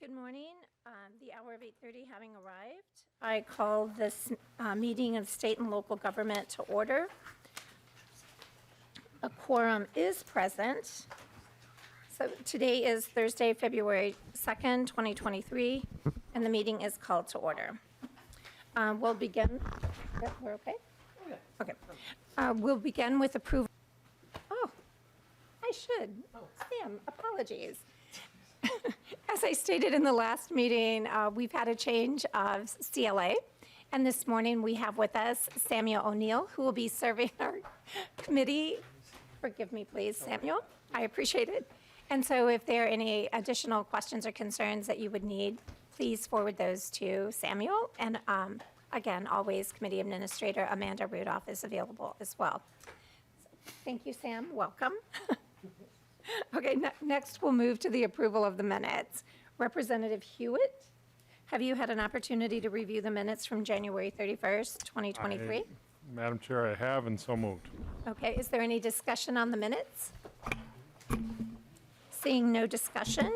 Good morning. The hour of 8:30 having arrived, I call this meeting of state and local government to order. A quorum is present. So today is Thursday, February 2nd, 2023, and the meeting is called to order. We'll begin. We're okay? Okay. We'll begin with approval. Oh, I should. Sam, apologies. As I stated in the last meeting, we've had a change of CLA, and this morning we have with us Samuel O'Neill, who will be serving our committee. Forgive me, please, Samuel. I appreciate it. And so if there are any additional questions or concerns that you would need, please forward those to Samuel. And again, always Committee Administrator Amanda Rudolph is available as well. So, thank you, Sam. Welcome. Okay, next we'll move to the approval of the minutes. Representative Hewitt, have you had an opportunity to review the minutes from January 31st, 2023? Madam Chair, I have, and so moved. Okay, is there any discussion on the minutes? Seeing no discussion,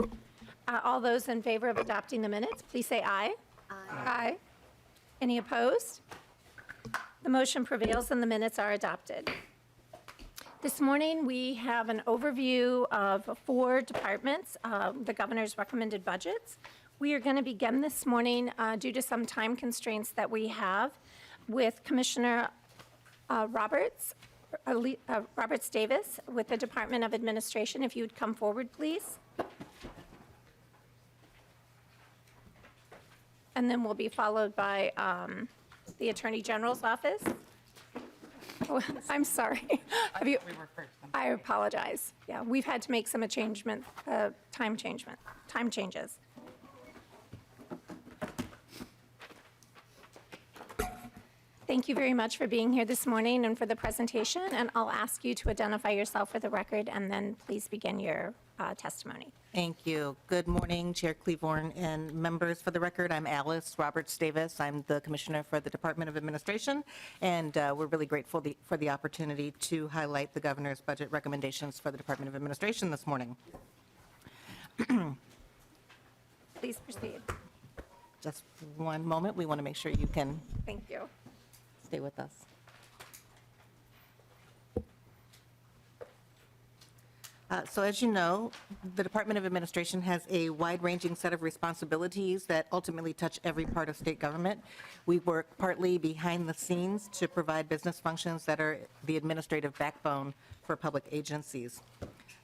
all those in favor of adopting the minutes, please say aye. Aye. Aye. Any opposed? The motion prevails and the minutes are adopted. This morning, we have an overview of 4 departments, the governor's recommended budgets. We are going to begin this morning due to some time constraints that we have with Commissioner Roberts Davis with the Department of Administration. If you would come forward, please. And then we'll be followed by the Attorney General's office. Oh, I'm sorry. We were first. I apologize. Yeah, we've had to make some time changes. Thank you very much for being here this morning and for the presentation. And I'll ask you to identify yourself for the record and then please begin your testimony. Thank you. Good morning, Chair Cleavorn and members. For the record, I'm Alice Roberts Davis. I'm the Commissioner for the Department of Administration, and we're really grateful for the opportunity to highlight the Governor's budget recommendations for the Department of Administration this morning. Please proceed. Just one moment. We want to make sure you can Thank you. stay with us. So as you know, the Department of Administration has a wide-ranging set of responsibilities that ultimately touch every part of state government. We work partly behind the scenes to provide business functions that are the administrative backbone for public agencies.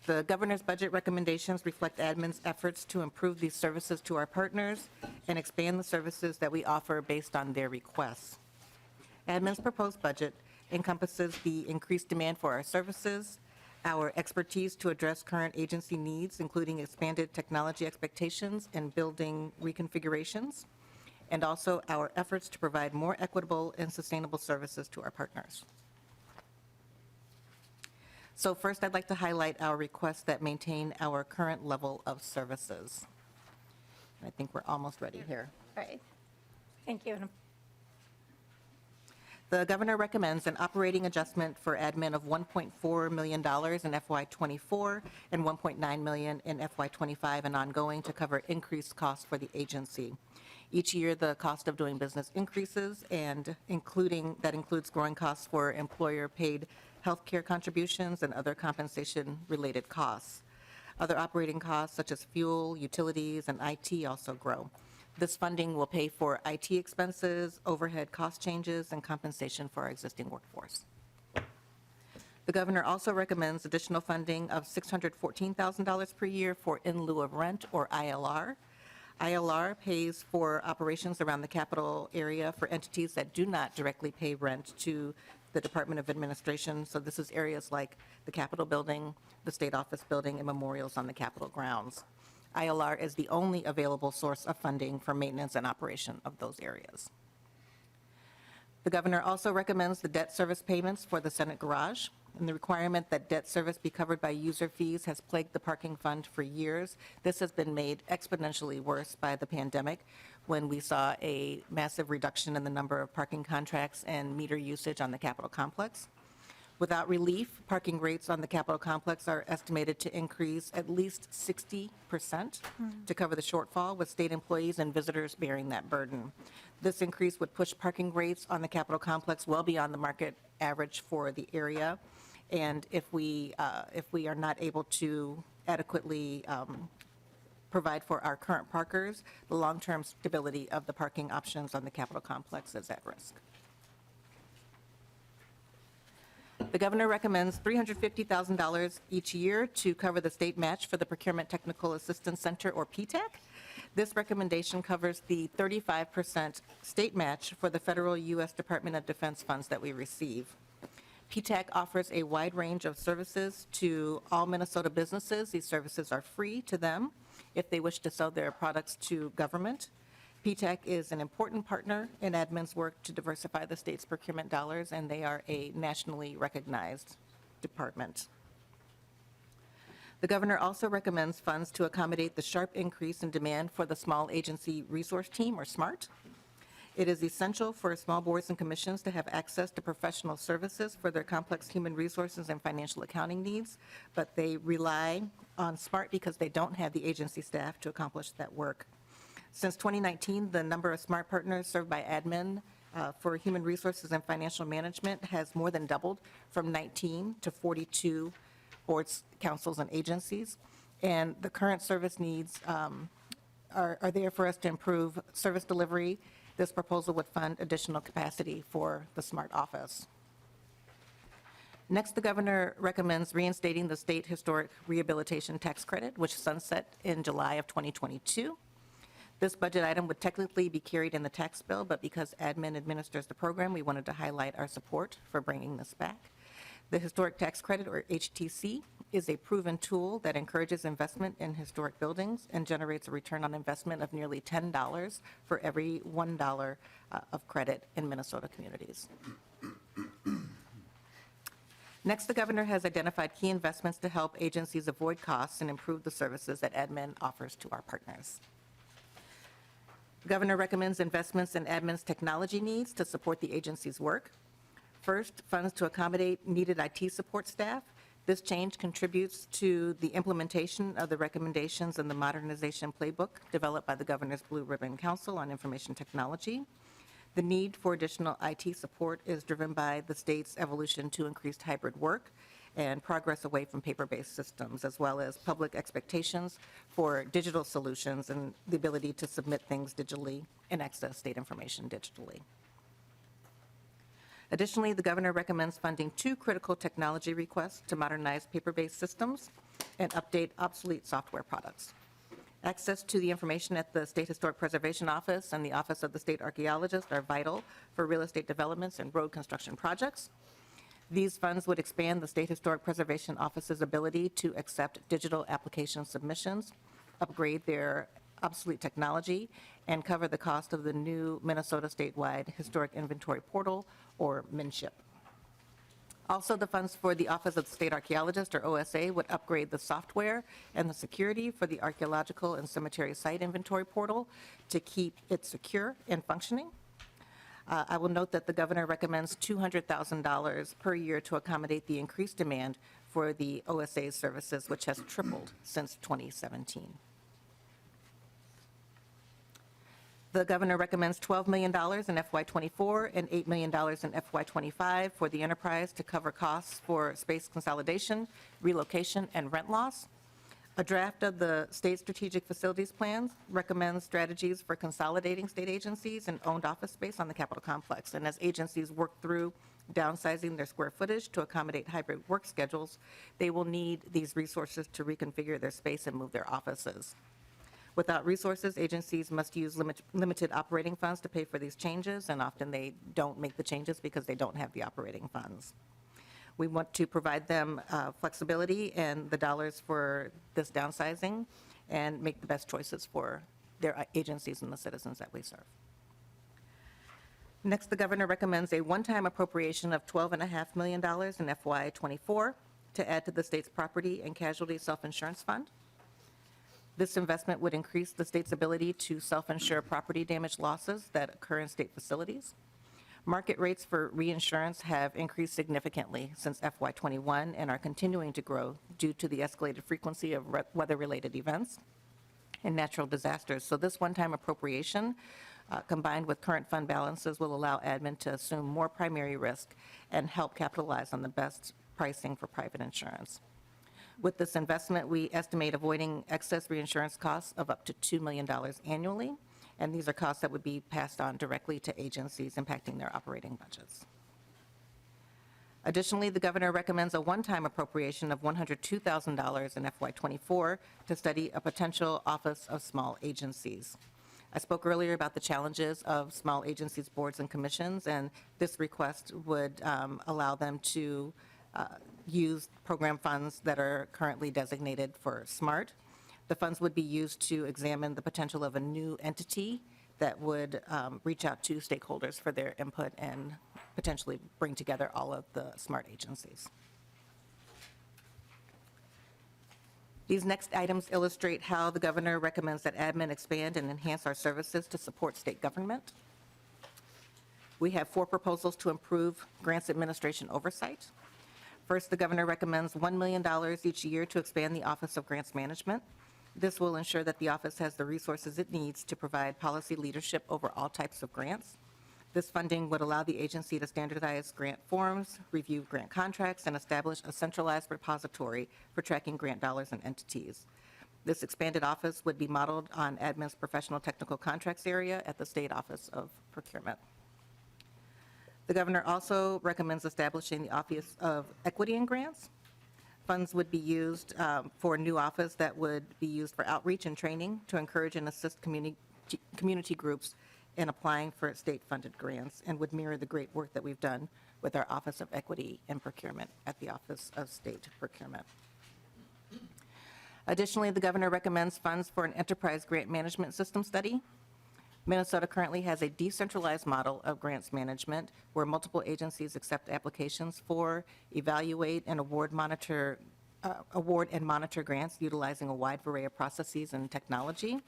The governor's budget recommendations reflect admin's efforts to improve these services to our partners and expand the services that we offer based on their requests. Admin's proposed budget encompasses the increased demand for our services, our expertise to address current agency needs, including expanded technology expectations and building reconfigurations, and also our efforts to provide more equitable and sustainable services to our partners. So first, I'd like to highlight our requests that maintain our current level of services. I think we're almost ready here. All right. Thank you. The governor recommends an operating adjustment for admin of $1.4 million in FY24 and $1.9 million in FY25 and ongoing to cover increased costs for the agency. Each year, the cost of doing business increases, and that includes growing costs for employer-paid health care contributions and other compensation-related costs. Other operating costs, such as fuel, utilities, and IT, also grow. This funding will pay for IT expenses, overhead cost changes, and compensation for our existing workforce. The governor also recommends additional funding of $614,000 per year for in lieu of rent, or ILR. ILR pays for operations around the capital area for entities that do not directly pay rent to the Department of Administration. So this is areas like the Capitol building, the State Office building, and memorials on the Capitol grounds. ILR is the only available source of funding for maintenance and operation of those areas. The governor also recommends the debt service payments for the Senate garage, and the requirement that debt service be covered by user fees has plagued the parking fund for years. This has been made exponentially worse by the pandemic, when we saw a massive reduction in the number of parking contracts and meter usage on the Capitol complex. Without relief, parking rates on the Capitol complex are estimated to increase at least 60% to cover the shortfall, with state employees and visitors bearing that burden. This increase would push parking rates on the Capitol complex well beyond the market average for the area. And if we are not able to adequately provide for our current parkers, the long-term stability of the parking options on the Capitol complex is at risk. The governor recommends $350,000 each year to cover the state match for the Procurement Technical Assistance Center, or PTAC. This recommendation covers the 35% state match for the federal U.S. Department of Defense funds that we receive. PTAC offers a wide range of services to all Minnesota businesses. These services are free to them if they wish to sell their products to government. PTAC is an important partner in admin's work to diversify the state's procurement dollars, and they are a nationally recognized department. The governor also recommends funds to accommodate the sharp increase in demand for the Small Agency Resource Team, or SMART. It is essential for small boards and commissions to have access to professional services for their complex human resources and financial accounting needs, but they rely on SMART because they don't have the agency staff to accomplish that work. Since 2019, the number of SMART partners served by admin for human resources and financial management has more than doubled, from 19 to 42 boards, councils, and agencies. And the current service needs are there for us to improve service delivery. This proposal would fund additional capacity for the SMART office. Next, the governor recommends reinstating the state historic rehabilitation tax credit, which sunset in July of 2022. This budget item would technically be carried in the tax bill, but because admin administers the program, we wanted to highlight our support for bringing this back. The Historic Tax Credit, or HTC, is a proven tool that encourages investment in historic buildings and generates a return on investment of nearly $10 for every $1 of credit in Minnesota communities. Next, the governor has identified key investments to help agencies avoid costs and improve the services that admin offers to our partners. The governor recommends investments in admin's technology needs to support the agency's work. First, funds to accommodate needed IT support staff. This change contributes to the implementation of the recommendations in the modernization playbook developed by the Governor's Blue Ribbon Council on Information Technology. The need for additional IT support is driven by the state's evolution to increased hybrid work and progress away from paper-based systems, as well as public expectations for digital solutions and the ability to submit things digitally and access state information digitally. Additionally, the governor recommends funding 2 critical technology requests to modernize paper-based systems and update obsolete software products. Access to the information at the State Historic Preservation Office and the Office of the State Archaeologist are vital for real estate developments and road construction projects. These funds would expand the State Historic Preservation Office's ability to accept digital application submissions, upgrade their obsolete technology, and cover the cost of the new Minnesota statewide Historic Inventory Portal, or MinShip. Also, the funds for the Office of the State Archaeologist, or OSA, would upgrade the software and the security for the Archaeological and Cemetery Site Inventory Portal to keep it secure and functioning. I will note that the governor recommends $200,000 per year to accommodate the increased demand for the OSA services, which has tripled since 2017. The governor recommends $12 million in FY24 and $8 million in FY25 for the enterprise to cover costs for space consolidation, relocation, and rent loss. A draft of the state strategic facilities plans recommends strategies for consolidating state agencies and owned office space on the Capitol complex. And as agencies work through downsizing their square footage to accommodate hybrid work schedules, they will need these resources to reconfigure their space and move their offices. Without resources, agencies must use limited operating funds to pay for these changes, and often they don't make the changes because they don't have the operating funds. We want to provide them flexibility and the dollars for this downsizing and make the best choices for their agencies and the citizens that we serve. Next, the governor recommends a one-time appropriation of $12.5 million in FY24 to add to the state's property and casualty self-insurance fund. This investment would increase the state's ability to self-insure property damage losses that occur in state facilities. Market rates for reinsurance have increased significantly since FY21 and are continuing to grow due to the escalated frequency of weather-related events and natural disasters. So this one-time appropriation, combined with current fund balances, will allow admin to assume more primary risk and help capitalize on the best pricing for private insurance. With this investment, we estimate avoiding excess reinsurance costs of up to $2 million annually, and these are costs that would be passed on directly to agencies impacting their operating budgets. Additionally, the governor recommends a one-time appropriation of $102,000 in FY24 to study a potential Office of Small Agencies. I spoke earlier about the challenges of small agencies, boards, and commissions, and this request would allow them to use program funds that are currently designated for SMART. The funds would be used to examine the potential of a new entity that would reach out to stakeholders for their input and potentially bring together all of the SMART agencies. These next items illustrate how the governor recommends that admin expand and enhance our services to support state government. We have 4 proposals to improve grants administration oversight. First, the governor recommends $1 million each year to expand the Office of Grants Management. This will ensure that the office has the resources it needs to provide policy leadership over all types of grants. This funding would allow the agency to standardize grant forms, review grant contracts, and establish a centralized repository for tracking grant dollars and entities. This expanded office would be modeled on admin's professional technical contracts area at the State Office of Procurement. The governor also recommends establishing the Office of Equity and Grants. Funds would be used for a new office that would be used for outreach and training to encourage and assist community groups in applying for state-funded grants, and would mirror the great work that we've done with our Office of Equity and Procurement at the Office of State Procurement. Additionally, the governor recommends funds for an enterprise grant management system study. Minnesota currently has a decentralized model of grants management where multiple agencies accept applications for, evaluate, and award and monitor grants utilizing a wide array of processes and technology.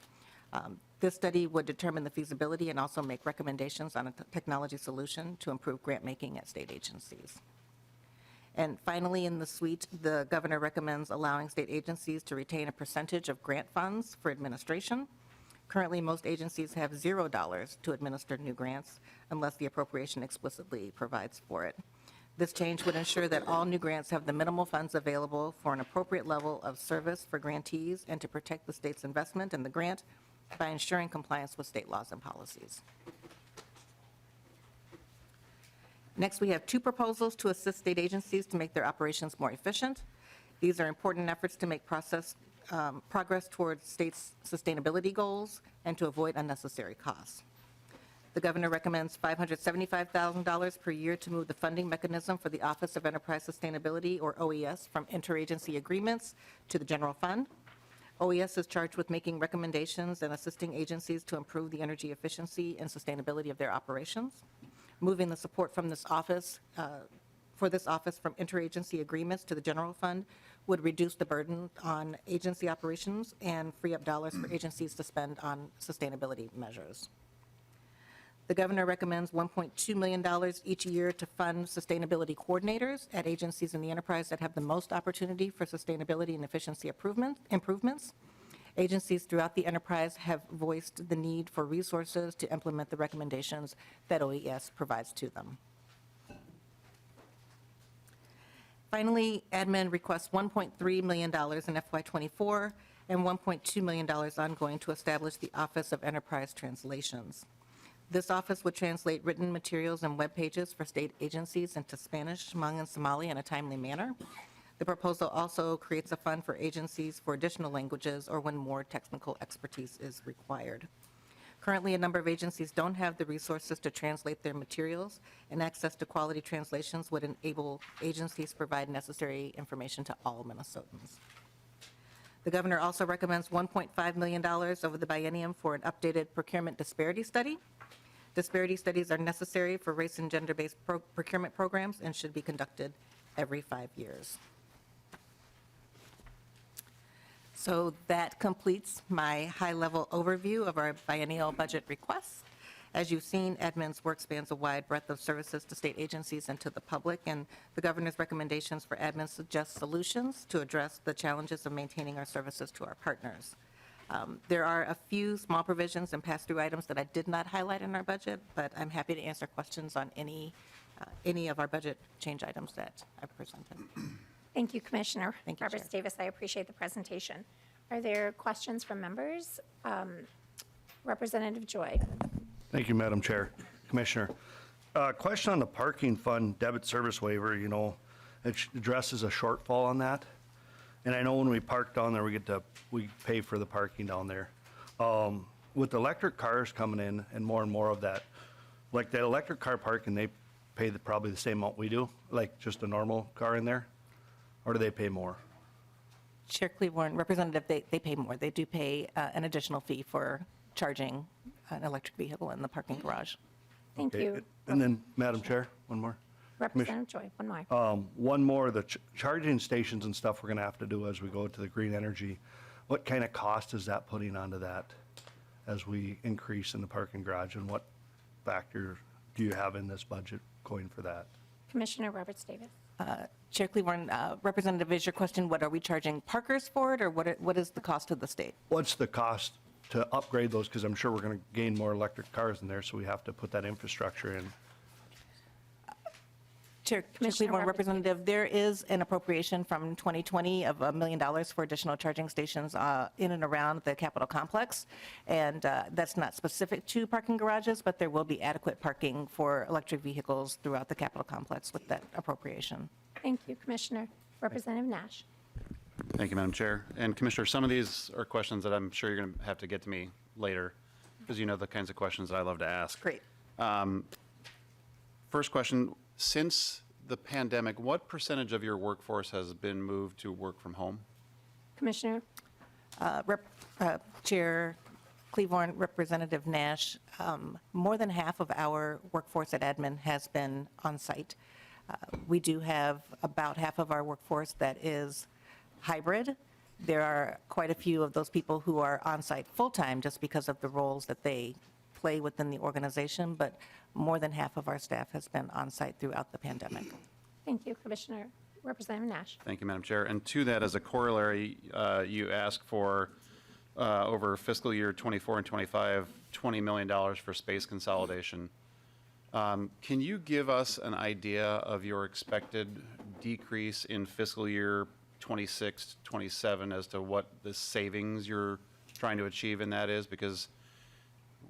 This study would determine the feasibility and also make recommendations on a technology solution to improve grant making at state agencies. And finally, in the suite, the governor recommends allowing state agencies to retain a percentage of grant funds for administration. Currently, most agencies have $0 to administer new grants unless the appropriation explicitly provides for it. This change would ensure that all new grants have the minimal funds available for an appropriate level of service for grantees and to protect the state's investment in the grant by ensuring compliance with state laws and policies. Next, we have 2 proposals to assist state agencies to make their operations more efficient. These are important efforts to make progress towards states' sustainability goals and to avoid unnecessary costs. The governor recommends $575,000 per year to move the funding mechanism for the Office of Enterprise Sustainability, or OES, from interagency agreements to the general fund. OES is charged with making recommendations and assisting agencies to improve the energy efficiency and sustainability of their operations. Moving the support from this office from interagency agreements to the general fund would reduce the burden on agency operations and free up dollars for agencies to spend on sustainability measures. The governor recommends $1.2 million each year to fund sustainability coordinators at agencies in the enterprise that have the most opportunity for sustainability and efficiency improvements. Agencies throughout the enterprise have voiced the need for resources to implement the recommendations that OES provides to them. Finally, admin requests $1.3 million in FY24 and $1.2 million ongoing to establish the Office of Enterprise Translations. This office would translate written materials and web pages for state agencies into Spanish, Hmong, and Somali in a timely manner. The proposal also creates a fund for agencies for additional languages or when more technical expertise is required. Currently, a number of agencies don't have the resources to translate their materials, and access to quality translations would enable agencies to provide necessary information to all Minnesotans. The governor also recommends $1.5 million over the biennium for an updated procurement disparity study. Disparity studies are necessary for race and gender-based procurement programs and should be conducted every 5 years. So that completes my high-level overview of our biennial budget requests. As you've seen, admin's work spans a wide breadth of services to state agencies and to the public, and the governor's recommendations for admin suggest solutions to address the challenges of maintaining our services to our partners. There are a few small provisions and pass-through items that I did not highlight in our budget, but I'm happy to answer questions on any of our budget change items that I've presented. Thank you, Commissioner. Thank you, Roberts Chair. Davis, I appreciate the presentation. Are there questions from members? Representative Joy. Thank you, Madam Chair. Commissioner, question on the parking fund debit service waiver, it addresses a shortfall on that. And I know when we park down there, we pay for the parking down there. With electric cars coming in and more of that, like that electric car parking, they pay probably the same amount we do, like just a normal car in there? Or do they pay more? Chair Cleveland, Representative, they pay more. They do pay an additional fee for charging an electric vehicle in the parking garage. Thank Okay, you. And then, Madam Chair, one more. Representative Joy, one more. One more, the charging stations and stuff we're going to have to do as we go to the green energy. What kind of cost is that putting onto that as we increase in the parking garage? And what factor do you have in this budget going for that? Commissioner Roberts Davis. Chair Cleveland, Representative, is your question, what are we charging parkers for it, or what is the cost of the state? What's the cost to upgrade those? Because I'm sure we're going to gain more electric cars in there, so we have to put that infrastructure in. Chair Commissioner Cleveland, Roberts. Representative, there is an appropriation from 2020 of $1 million for additional charging stations in and around the Capitol complex. And that's not specific to parking garages, but there will be adequate parking for electric vehicles throughout the Capitol complex with that appropriation. Thank you, Commissioner. Representative Nash. Thank you, Madam Chair. And Commissioner, some of these are questions that I'm sure you're going to have to get to me later, because you know the kinds of questions that I love to ask. Great. First question, since the pandemic, what percentage of your workforce has been moved to work from home? Commissioner. Chair Cleveland, Representative Nash, more than half of our workforce at admin has been on site. We do have about half of our workforce that is hybrid. There are quite a few of those people who are on site full-time just because of the roles that they play within the organization, but more than half of our staff has been on site throughout the pandemic. Thank you, Commissioner. Representative Nash. Thank you, Madam Chair. And to that, as a corollary, you asked for over fiscal year 24 and 25, $20 million for space consolidation. Can you give us an idea of your expected decrease in fiscal year 26, 27 as to what the savings you're trying to achieve in that is? Because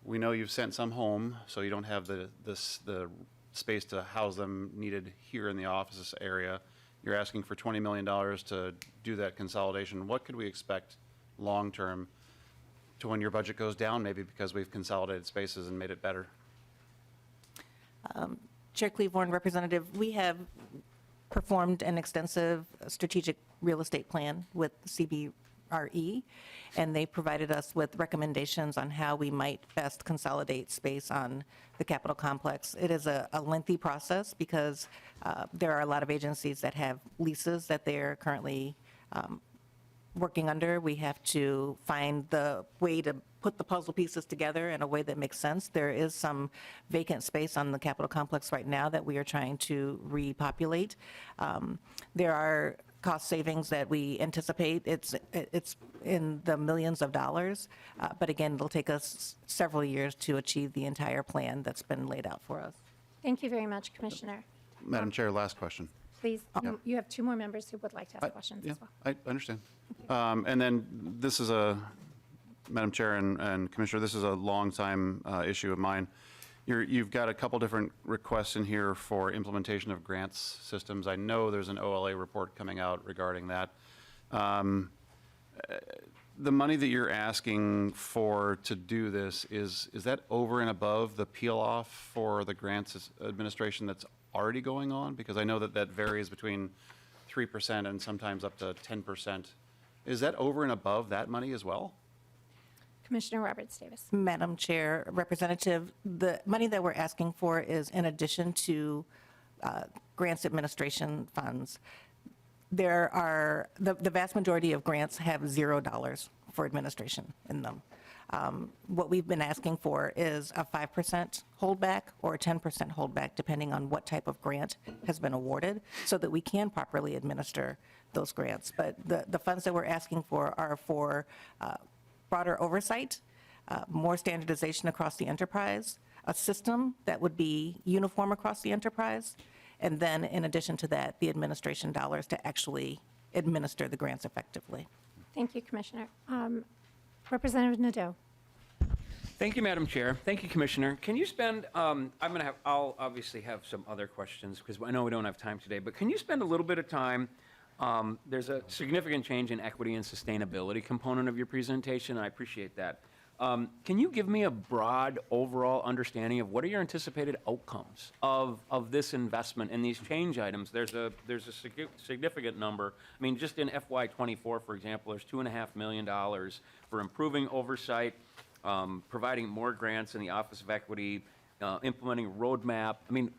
we know you've sent some home, so you don't have the space to house them needed here in the office area. You're asking for $20 million to do that consolidation. What could we expect long-term to when your budget goes down, maybe because we've consolidated spaces and made it better? Chair Cleveland, Representative, we have performed an extensive strategic real estate plan with CBRE, and they provided us with recommendations on how we might best consolidate space on the Capitol complex. It is a lengthy process because there are a lot of agencies that have leases that they're currently working under. We have to find the way to put the puzzle pieces together in a way that makes sense. There is some vacant space on the Capitol complex right now that we are trying to repopulate. There are cost savings that we anticipate. It's in the millions of dollars, but again, it'll take us several years to achieve the entire plan that's been laid out for us. Thank you very much, Commissioner. Madam Chair, last question. Please, you have two more members who would like to ask questions Yeah, as well. I understand. And then this is Madam Chair and Commissioner, this is a long-time issue of mine. You've got a couple different requests in here for implementation of grants systems. I know there's an OLA report coming out regarding that. The money that you're asking for to do this, is that over and above the peel-off for the grants administration that's already going on? Because I know that varies between 3% and sometimes up to 10%. Is that over and above that money as well? Commissioner Roberts Davis. Madam Chair, Representative, the money that we're asking for is in addition to grants administration funds. There are, the vast majority of grants have $0 for administration in them. What we've been asking for is a 5% holdback or a 10% holdback, depending on what type of grant has been awarded, so that we can properly administer those grants. But the funds that we're asking for are for broader oversight, more standardization across the enterprise, a system that would be uniform across the enterprise, and then in addition to that, the administration dollars to actually administer the grants effectively. Thank you, Commissioner. Representative Nadeau. Thank you, Madam Chair. Thank you, Commissioner. Can you spend, I'll obviously have some other questions because I know we don't have time today, but can you spend a little bit of time, there's a significant change in equity and sustainability component of your presentation, and I appreciate that. Can you give me a broad overall understanding of what are your anticipated outcomes of this investment in these change items? There's a significant number. I mean, just in FY24, for example, there's $2.5 million for improving oversight, providing more grants in the Office of Equity, implementing a roadmap. I mean,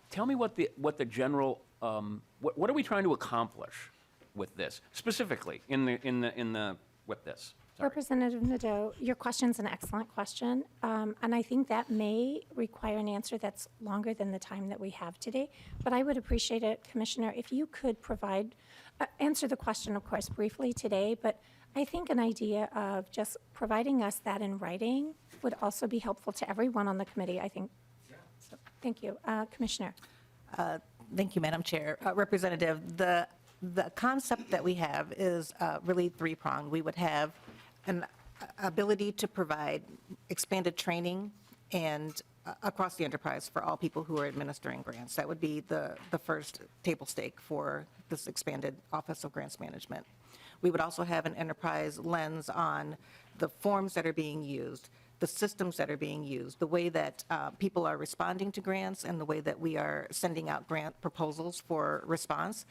tell me what the general, what are we trying to accomplish with this, specifically with this? Sorry. Representative Nadeau, your question's an excellent question, and I think that may require an answer that's longer than the time that we have today. But I would appreciate it, Commissioner, if you could answer the question, of course, briefly today, but I think an idea of just providing us that in writing would also be helpful to everyone on the committee, I think. So, thank you. Commissioner. Thank you, Madam Chair. Representative, the concept that we have is really three-pronged. We would have an ability to provide expanded training and across the enterprise for all people who are administering grants. That would be the first table stake for this expanded Office of Grants Management. We would also have an enterprise lens on the forms that are being used, the systems that are being used, the way that people are responding to grants, and the way that we are sending out grant proposals for response.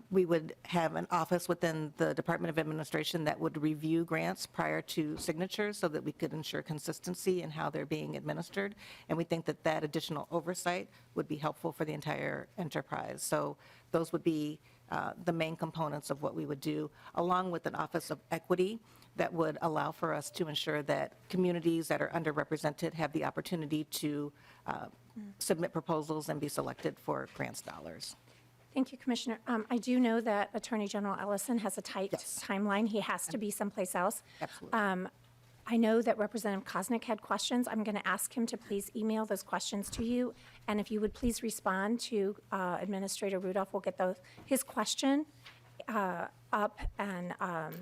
We would have an office within the Department of Administration that would review grants prior to signatures so that we could ensure consistency in how they're being administered. And we think that that additional oversight would be helpful for the entire enterprise. So those would be the main components of what we would do, along with an Office of Equity that would allow for us to ensure that communities that are underrepresented have the opportunity to submit proposals and be selected for grants dollars. Thank you, Commissioner. I do know that Attorney General Ellison has a tight Yes. timeline. He has to be someplace else. Absolutely. I know that Representative Koznick had questions. I'm going to ask him to please email those questions to you. And if you would please respond to Administrator Rudolph, we'll get his question up and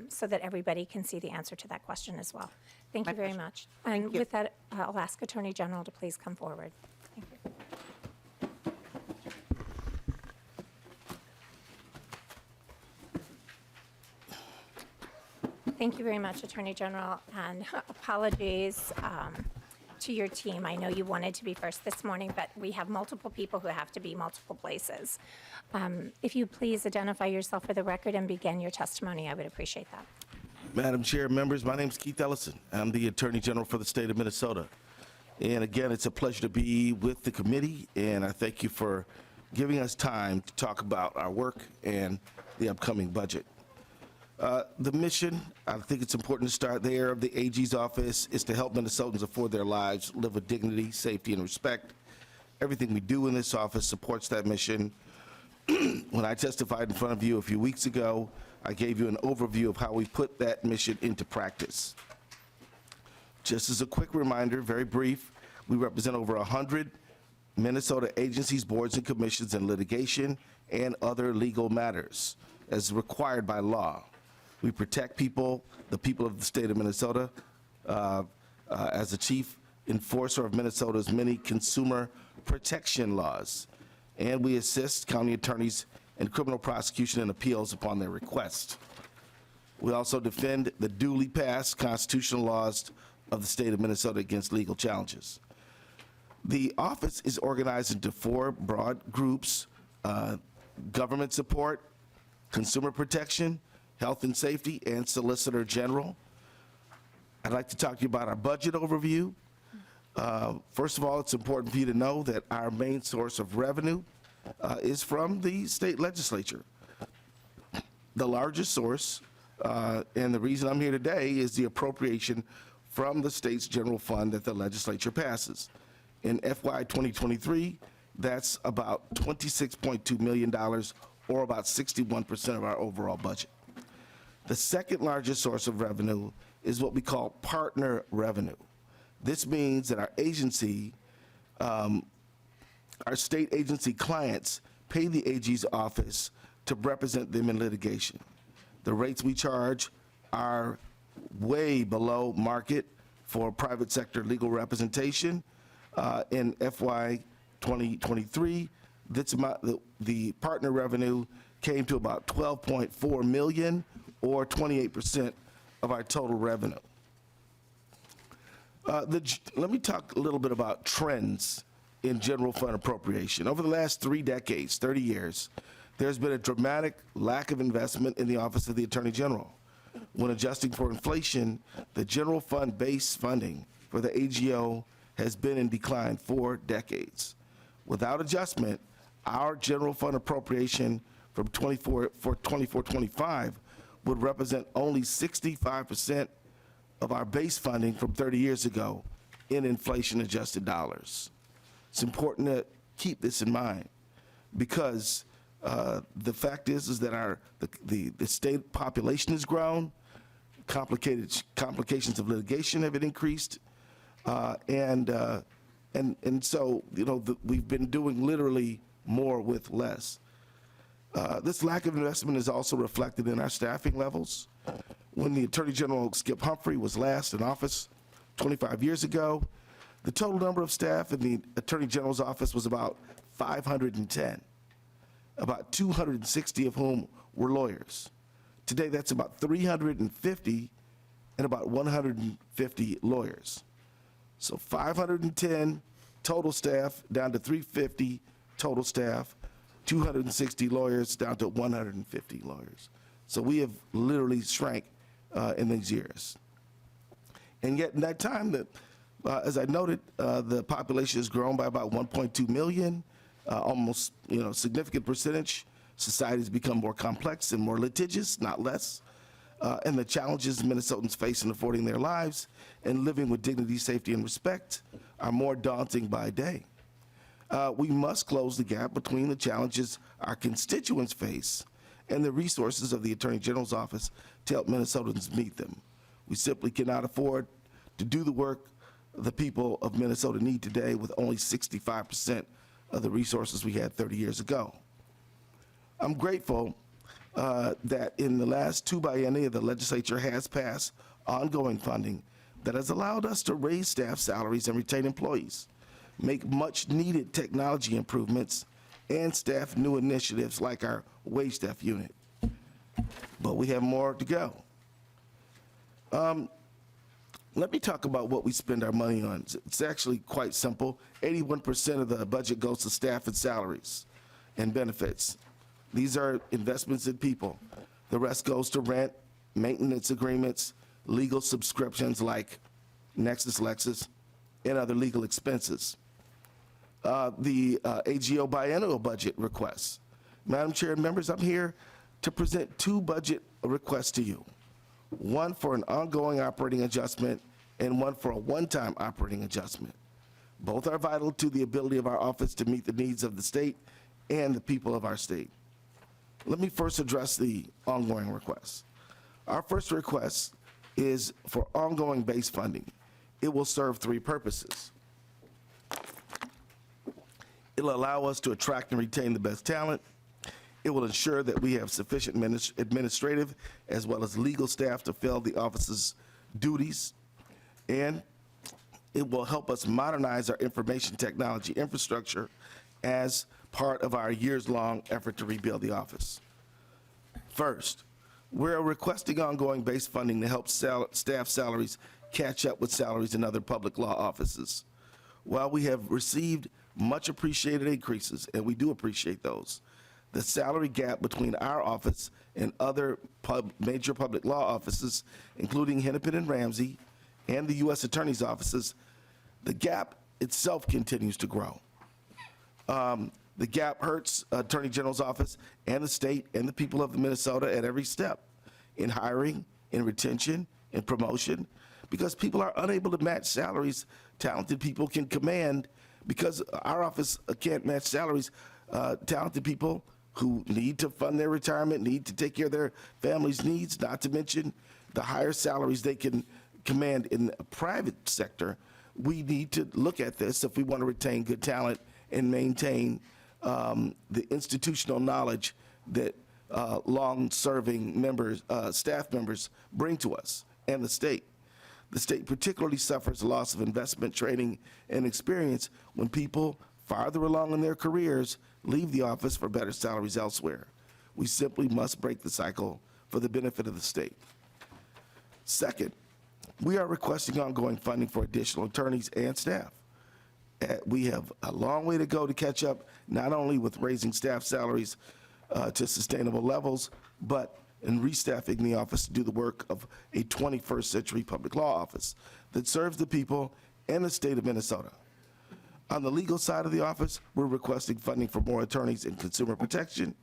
so that everybody can see the answer to that question as well. Thank you very much. And Thank you. with that, I'll ask Attorney General to please come forward. Thank you. Thank you very much, Attorney General, and apologies to your team. I know you wanted to be first this morning, but we have multiple people who have to be multiple places. If you please identify yourself for the record and begin your testimony, I would appreciate that. Madam Chair, members, my name is Keith Ellison. I'm the Attorney General for the state of Minnesota. And again, it's a pleasure to be with the committee, and I thank you for giving us time to talk about our work and the upcoming budget. The mission, I think it's important to start there, of the AG's office is to help Minnesotans afford their lives, live with dignity, safety, and respect. Everything we do in this office supports that mission. When I testified in front of you a few weeks ago, I gave you an overview of how we put that mission into practice. Just as a quick reminder, very brief, we represent over 100 Minnesota agencies, boards, and commissions in litigation and other legal matters as required by law. We protect people, the people of the state of Minnesota, as the chief enforcer of Minnesota's many consumer protection laws. And we assist county attorneys in criminal prosecution and appeals upon their request. We also defend the duly passed constitutional laws of the state of Minnesota against legal challenges. The office is organized into 4 broad groups: government support, consumer protection, health and safety, and Solicitor General. I'd like to talk to you about our budget overview. First of all, it's important for you to know that our main source of revenue is from the state legislature. The largest source And the reason I'm here today is the appropriation from the state's general fund that the legislature passes. In FY 2023, that's about $26.2 million, or about 61% of our overall budget. The second largest source of revenue is what we call partner revenue. This means that our agency, our state agency clients pay the AG's office to represent them in litigation. The rates we charge are way below market for private sector legal representation. In FY 2023, the partner revenue came to about $12.4 million, or 28% of our total revenue. Let me talk a little bit about trends in general fund appropriation. Over the last 3 decades, 30 years, there's been a dramatic lack of investment in the Office of the Attorney General. When adjusting for inflation, the general fund base funding for the AGO has been in decline for decades. Without adjustment, our general fund appropriation for 24-25 would represent only 65% of our base funding from 30 years ago in inflation-adjusted dollars. It's important to keep this in mind because the fact is that the state population has grown, complications of litigation have been increased, and so we've been doing literally more with less. This lack of investment is also reflected in our staffing levels. When the Attorney General Skip Humphrey was last in office 25 years ago, the total number of staff in the Attorney General's office was about 510, about 260 of whom were lawyers. Today, that's about 350 and about 150 lawyers. So 510 total staff down to 350 total staff, 260 lawyers down to 150 lawyers. So we have literally shrank in these years. And yet in that time, as I noted, the population has grown by about 1.2 million, almost, significant percentage. Society has become more complex and more litigious, not less. And the challenges Minnesotans face in affording their lives and living with dignity, safety, and respect are more daunting by day. We must close the gap between the challenges our constituents face and the resources of the Attorney General's office to help Minnesotans meet them. We simply cannot afford to do the work the people of Minnesota need today with only 65% of the resources we had 30 years ago. I'm grateful that in the last 2 biennia, the legislature has passed ongoing funding that has allowed us to raise staff salaries and retain employees, make much needed technology improvements, and staff new initiatives like our wage staff unit. But we have more to go. Let me talk about what we spend our money on. It's actually quite simple. 81% of the budget goes to staff and salaries and benefits. These are investments in people. The rest goes to rent, maintenance agreements, legal subscriptions like Nexus Lexus, and other legal expenses. The AGO biennial budget requests. Madam Chair and members, I'm here to present 2 budget requests to you. One for an ongoing operating adjustment and one for a one-time operating adjustment. Both are vital to the ability of our office to meet the needs of the state and the people of our state. Let me first address the ongoing requests. Our first request is for ongoing base funding. It will serve 3 purposes. It'll allow us to attract and retain the best talent. It will ensure that we have sufficient administrative as well as legal staff to fill the office's duties. And it will help us modernize our information technology infrastructure as part of our years-long effort to rebuild the office. First, we're requesting ongoing base funding to help staff salaries catch up with salaries in other public law offices. While we have received much appreciated increases, and we do appreciate those, the salary gap between our office and other major public law offices, including Hennepin and Ramsey and the U.S. Attorney's offices, the gap itself continues to grow. The gap hurts Attorney General's office and the state and the people of Minnesota at every step. in hiring, in retention, in promotion, because people are unable to match salaries talented people can command, because our office can't match salaries talented people who need to fund their retirement, need to take care of their family's needs, not to mention the higher salaries they can command in the private sector. We need to look at this if we want to retain good talent and maintain the institutional knowledge that long-serving members, staff members bring to us and the state. The state particularly suffers loss of investment, training, and experience when people farther along in their careers leave the office for better salaries elsewhere. We simply must break the cycle for the benefit of the state. Second, we are requesting ongoing funding for additional attorneys and staff. We have a long way to go to catch up, not only with raising staff salaries to sustainable levels, but in restaffing the office to do the work of a 21st century public law office that serves the people and the state of Minnesota. On the legal side of the office, we're requesting funding for more attorneys in consumer protection,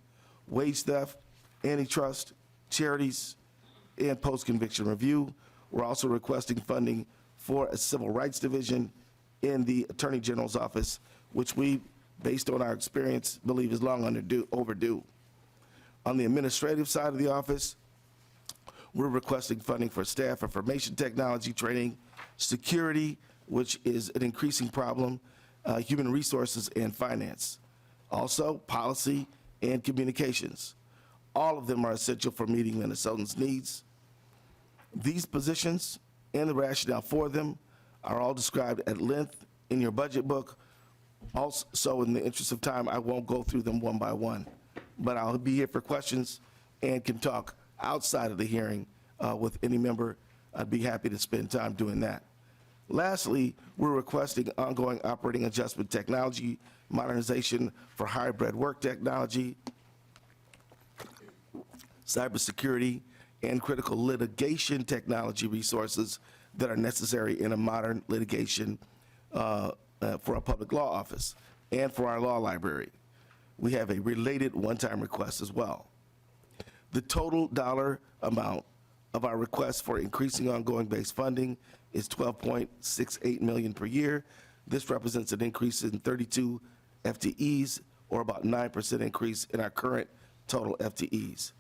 wage theft, antitrust, charities, and post-conviction review. We're also requesting funding for a civil rights division in the Attorney General's office, which we, based on our experience, believe is long overdue. On the administrative side of the office, we're requesting funding for staff information technology training, security, which is an increasing problem, human resources, and finance. Also, policy and communications. All of them are essential for meeting Minnesotans' needs. These positions and the rationale for them are all described at length in your budget book. Also, in the interest of time, I won't go through them one by one, but I'll be here for questions and can talk outside of the hearing with any member. I'd be happy to spend time doing that. Lastly, we're requesting ongoing operating adjustment technology modernization for hybrid work technology, cybersecurity, and critical litigation technology resources that are necessary in a modern litigation for a public law office and for our law library. We have a related one-time request as well. The total dollar amount of our request for increasing ongoing base funding is $12.68 million per year. This represents an increase in 32 FTEs, or about 9% increase in our current total FTEs.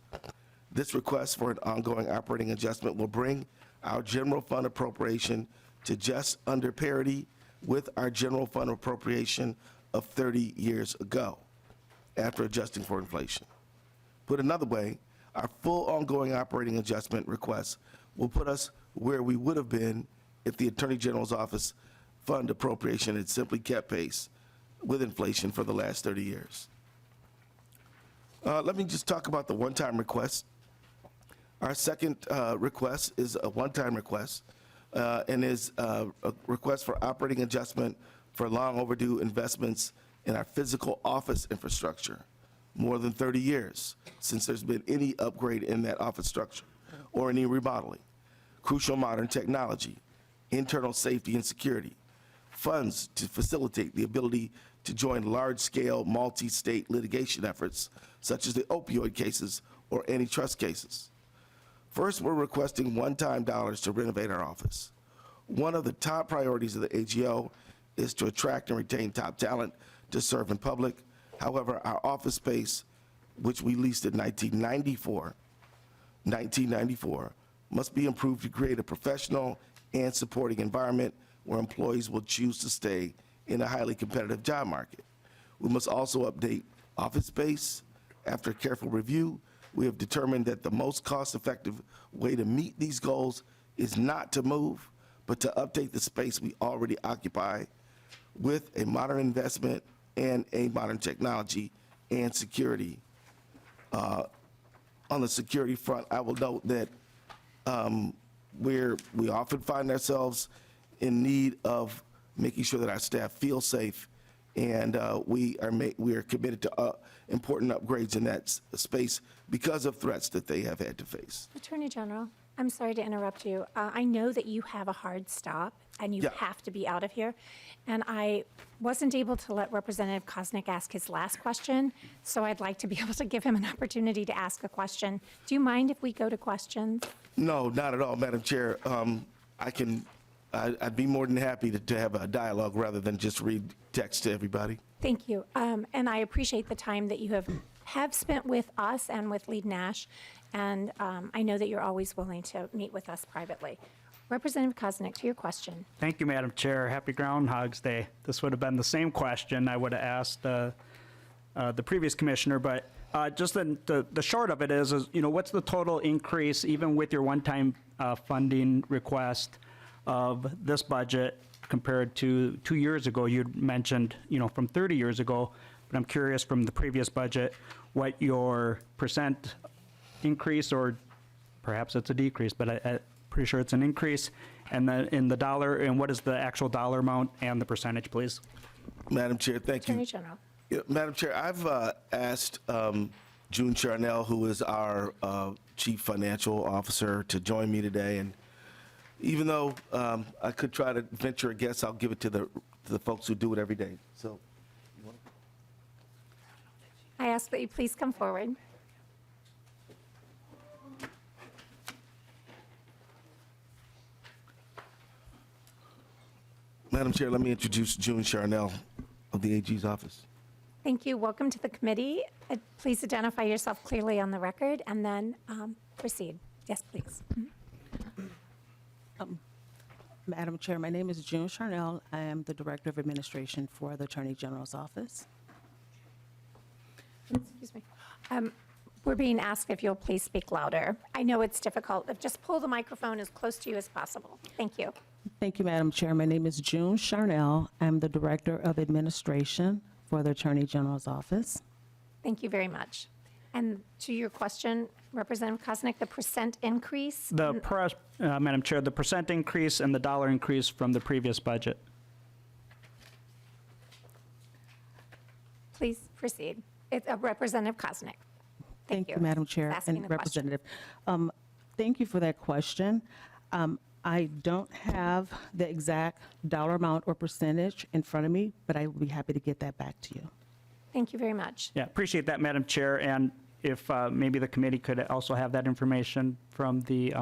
This request for an ongoing operating adjustment will bring our general fund appropriation to just under parity with our general fund appropriation of 30 years ago, after adjusting for inflation. Put another way, our full ongoing operating adjustment request will put us where we would have been if the Attorney General's office fund appropriation had simply kept pace with inflation for the last 30 years. Let me just talk about the one-time request. Our second request is a one-time request and is a request for operating adjustment for long overdue investments in our physical office infrastructure. More than 30 years since there's been any upgrade in that office structure or any remodeling. Crucial modern technology, internal safety and security, funds to facilitate the ability to join large-scale multi-state litigation efforts such as the opioid cases or antitrust cases. First, we're requesting one-time dollars to renovate our office. One of the top priorities of the AGO is to attract and retain top talent to serve in public. However, our office space, which we leased in 1994, must be improved to create a professional and supporting environment where employees will choose to stay in a highly competitive job market. We must also update office space. After careful review, we have determined that the most cost-effective way to meet these goals is not to move, but to update the space we already occupy with a modern investment and a modern technology and security. On the security front, I will note that we often find ourselves in need of making sure that our staff feel safe, and we are committed to important upgrades in that space because of threats that they have had to face. Attorney General. I'm sorry to interrupt you. I know that you have a hard stop and you Yeah. have to be out of here. And I wasn't able to let Representative Kosnick ask his last question, so I'd like to be able to give him an opportunity to ask a question. Do you mind if we go to questions? No, not at all, Madam Chair. I'd be more than happy to have a dialogue rather than just read text to everybody. Thank you. And I appreciate the time that you have spent with us and with Lead Nash. And I know that you're always willing to meet with us privately. Representative Kosnick, to your question. Thank you, Madam Chair. Happy Groundhog's Day. This would have been the same question I would have asked the previous commissioner, but just the short of it is, what's the total increase, even with your one-time funding request of this budget compared to 2 years ago? You'd mentioned, from 30 years ago, but I'm curious from the previous budget, what your percent increase, or perhaps it's a decrease, but I'm pretty sure it's an increase, and then in the dollar, and what is the actual dollar amount and the percentage, please? Madam Chair, thank you. Attorney General. Yeah, Madam Chair, I've asked June Charnell, who is our Chief Financial Officer, to join me today, and even though I could try to venture a guess, I'll give it to the folks who do it every day. So, I ask that you please come forward. Madam Chair, let me introduce June Charnell of the AG's office. Thank you. Welcome to the committee. Please identify yourself clearly on the record and then proceed. Yes, please. Madam Chair, my name is June Charnell. I am the Director of Administration for the Attorney General's Office. Excuse me. We're being asked if you'll please speak louder. I know it's difficult. Just pull the microphone as close to you as possible. Thank you. Thank you, Madam Chair. My name is June Charnell. I'm the Director of Administration for the Attorney General's Office. Thank you very much. And to your question, Representative Kosnick, the percent increase? Madam Chair, the percent increase and the dollar increase from the previous budget. Please proceed. It's Representative Kosnick. Thank you, Madam Chair Asking and the question. Representative. Thank you for that question. I don't have the exact dollar amount or percentage in front of me, but I will be happy to get that back to you. Thank you very much. Yeah, appreciate that, Madam Chair. And if maybe the committee could also have that information from the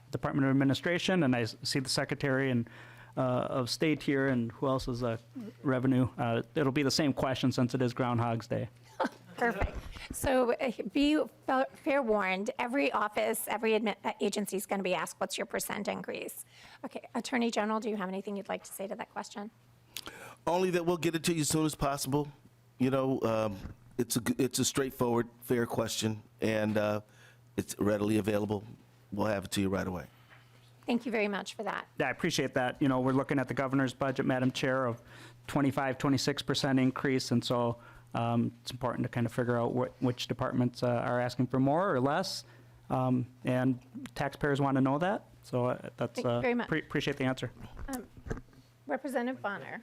Department of Administration, and I see the Secretary of State here, and who else is Revenue. It'll be the same question since it is Groundhog's Day. Perfect. So be fair warned, every office, every agency is going to be asked, what's your percent increase? Okay, Attorney General, do you have anything you'd like to say to that question? Only that we'll get it to you as soon as possible. It's a straightforward, fair question, and it's readily available. We'll have it to you right away. Thank you very much for that. Yeah, I appreciate that. We're looking at the governor's budget, Madam Chair, of 26% increase, and so it's important to kind of figure out which departments are asking for more or less, and taxpayers want to know that. So that's Thank you very much. Appreciate the answer. Representative Bonner.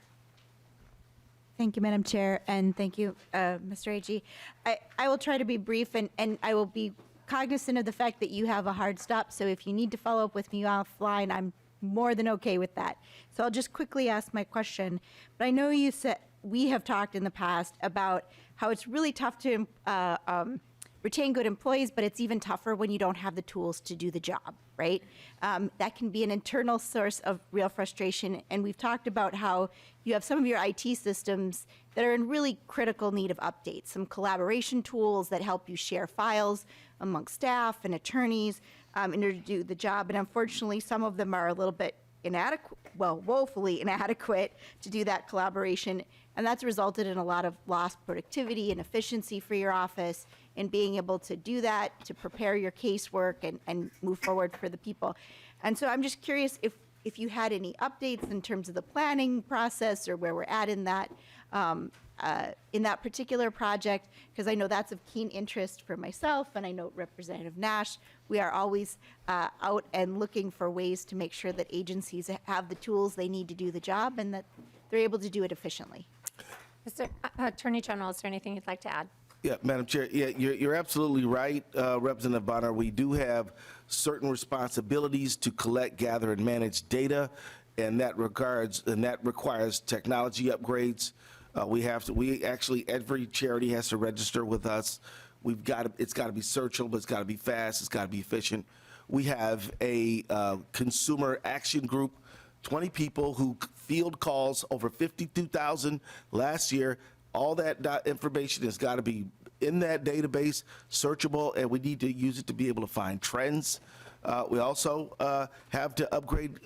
Thank you, Madam Chair, and thank you, Mr. Agee. I will try to be brief, and I will be cognizant of the fact that you have a hard stop, so if you need to follow up with me offline, I'm more than okay with that. So I'll just quickly ask my question. But I know you said, we have talked in the past about how it's really tough to retain good employees, but it's even tougher when you don't have the tools to do the job, right? That can be an internal source of real frustration. And we've talked about how you have some of your IT systems that are in really critical need of updates, some collaboration tools that help you share files amongst staff and attorneys in order to do the job. And unfortunately, some of them are a little bit inadequate, well, woefully inadequate to do that collaboration. And that's resulted in a lot of lost productivity and efficiency for your office in being able to do that, to prepare your casework and move forward for the people. And so I'm just curious if you had any updates in terms of the planning process or where we're at in that particular project, because I know that's of keen interest for myself, and I know Representative Nash. We are always out and looking for ways to make sure that agencies have the tools they need to do the job and that they're able to do it efficiently. Attorney General, is there anything you'd like to add? Yeah, Madam Chair, yeah, you're absolutely right, Representative Bonner. We do have certain responsibilities to collect, gather, and manage data, and that requires technology upgrades. We actually, every charity has to register with us. It's got to be searchable, it's got to be fast, it's got to be efficient. We have a consumer action group, 20 people who field calls, over 52,000 last year. All that information has got to be in that database, searchable, and we need to use it to be able to find trends. We also have to upgrade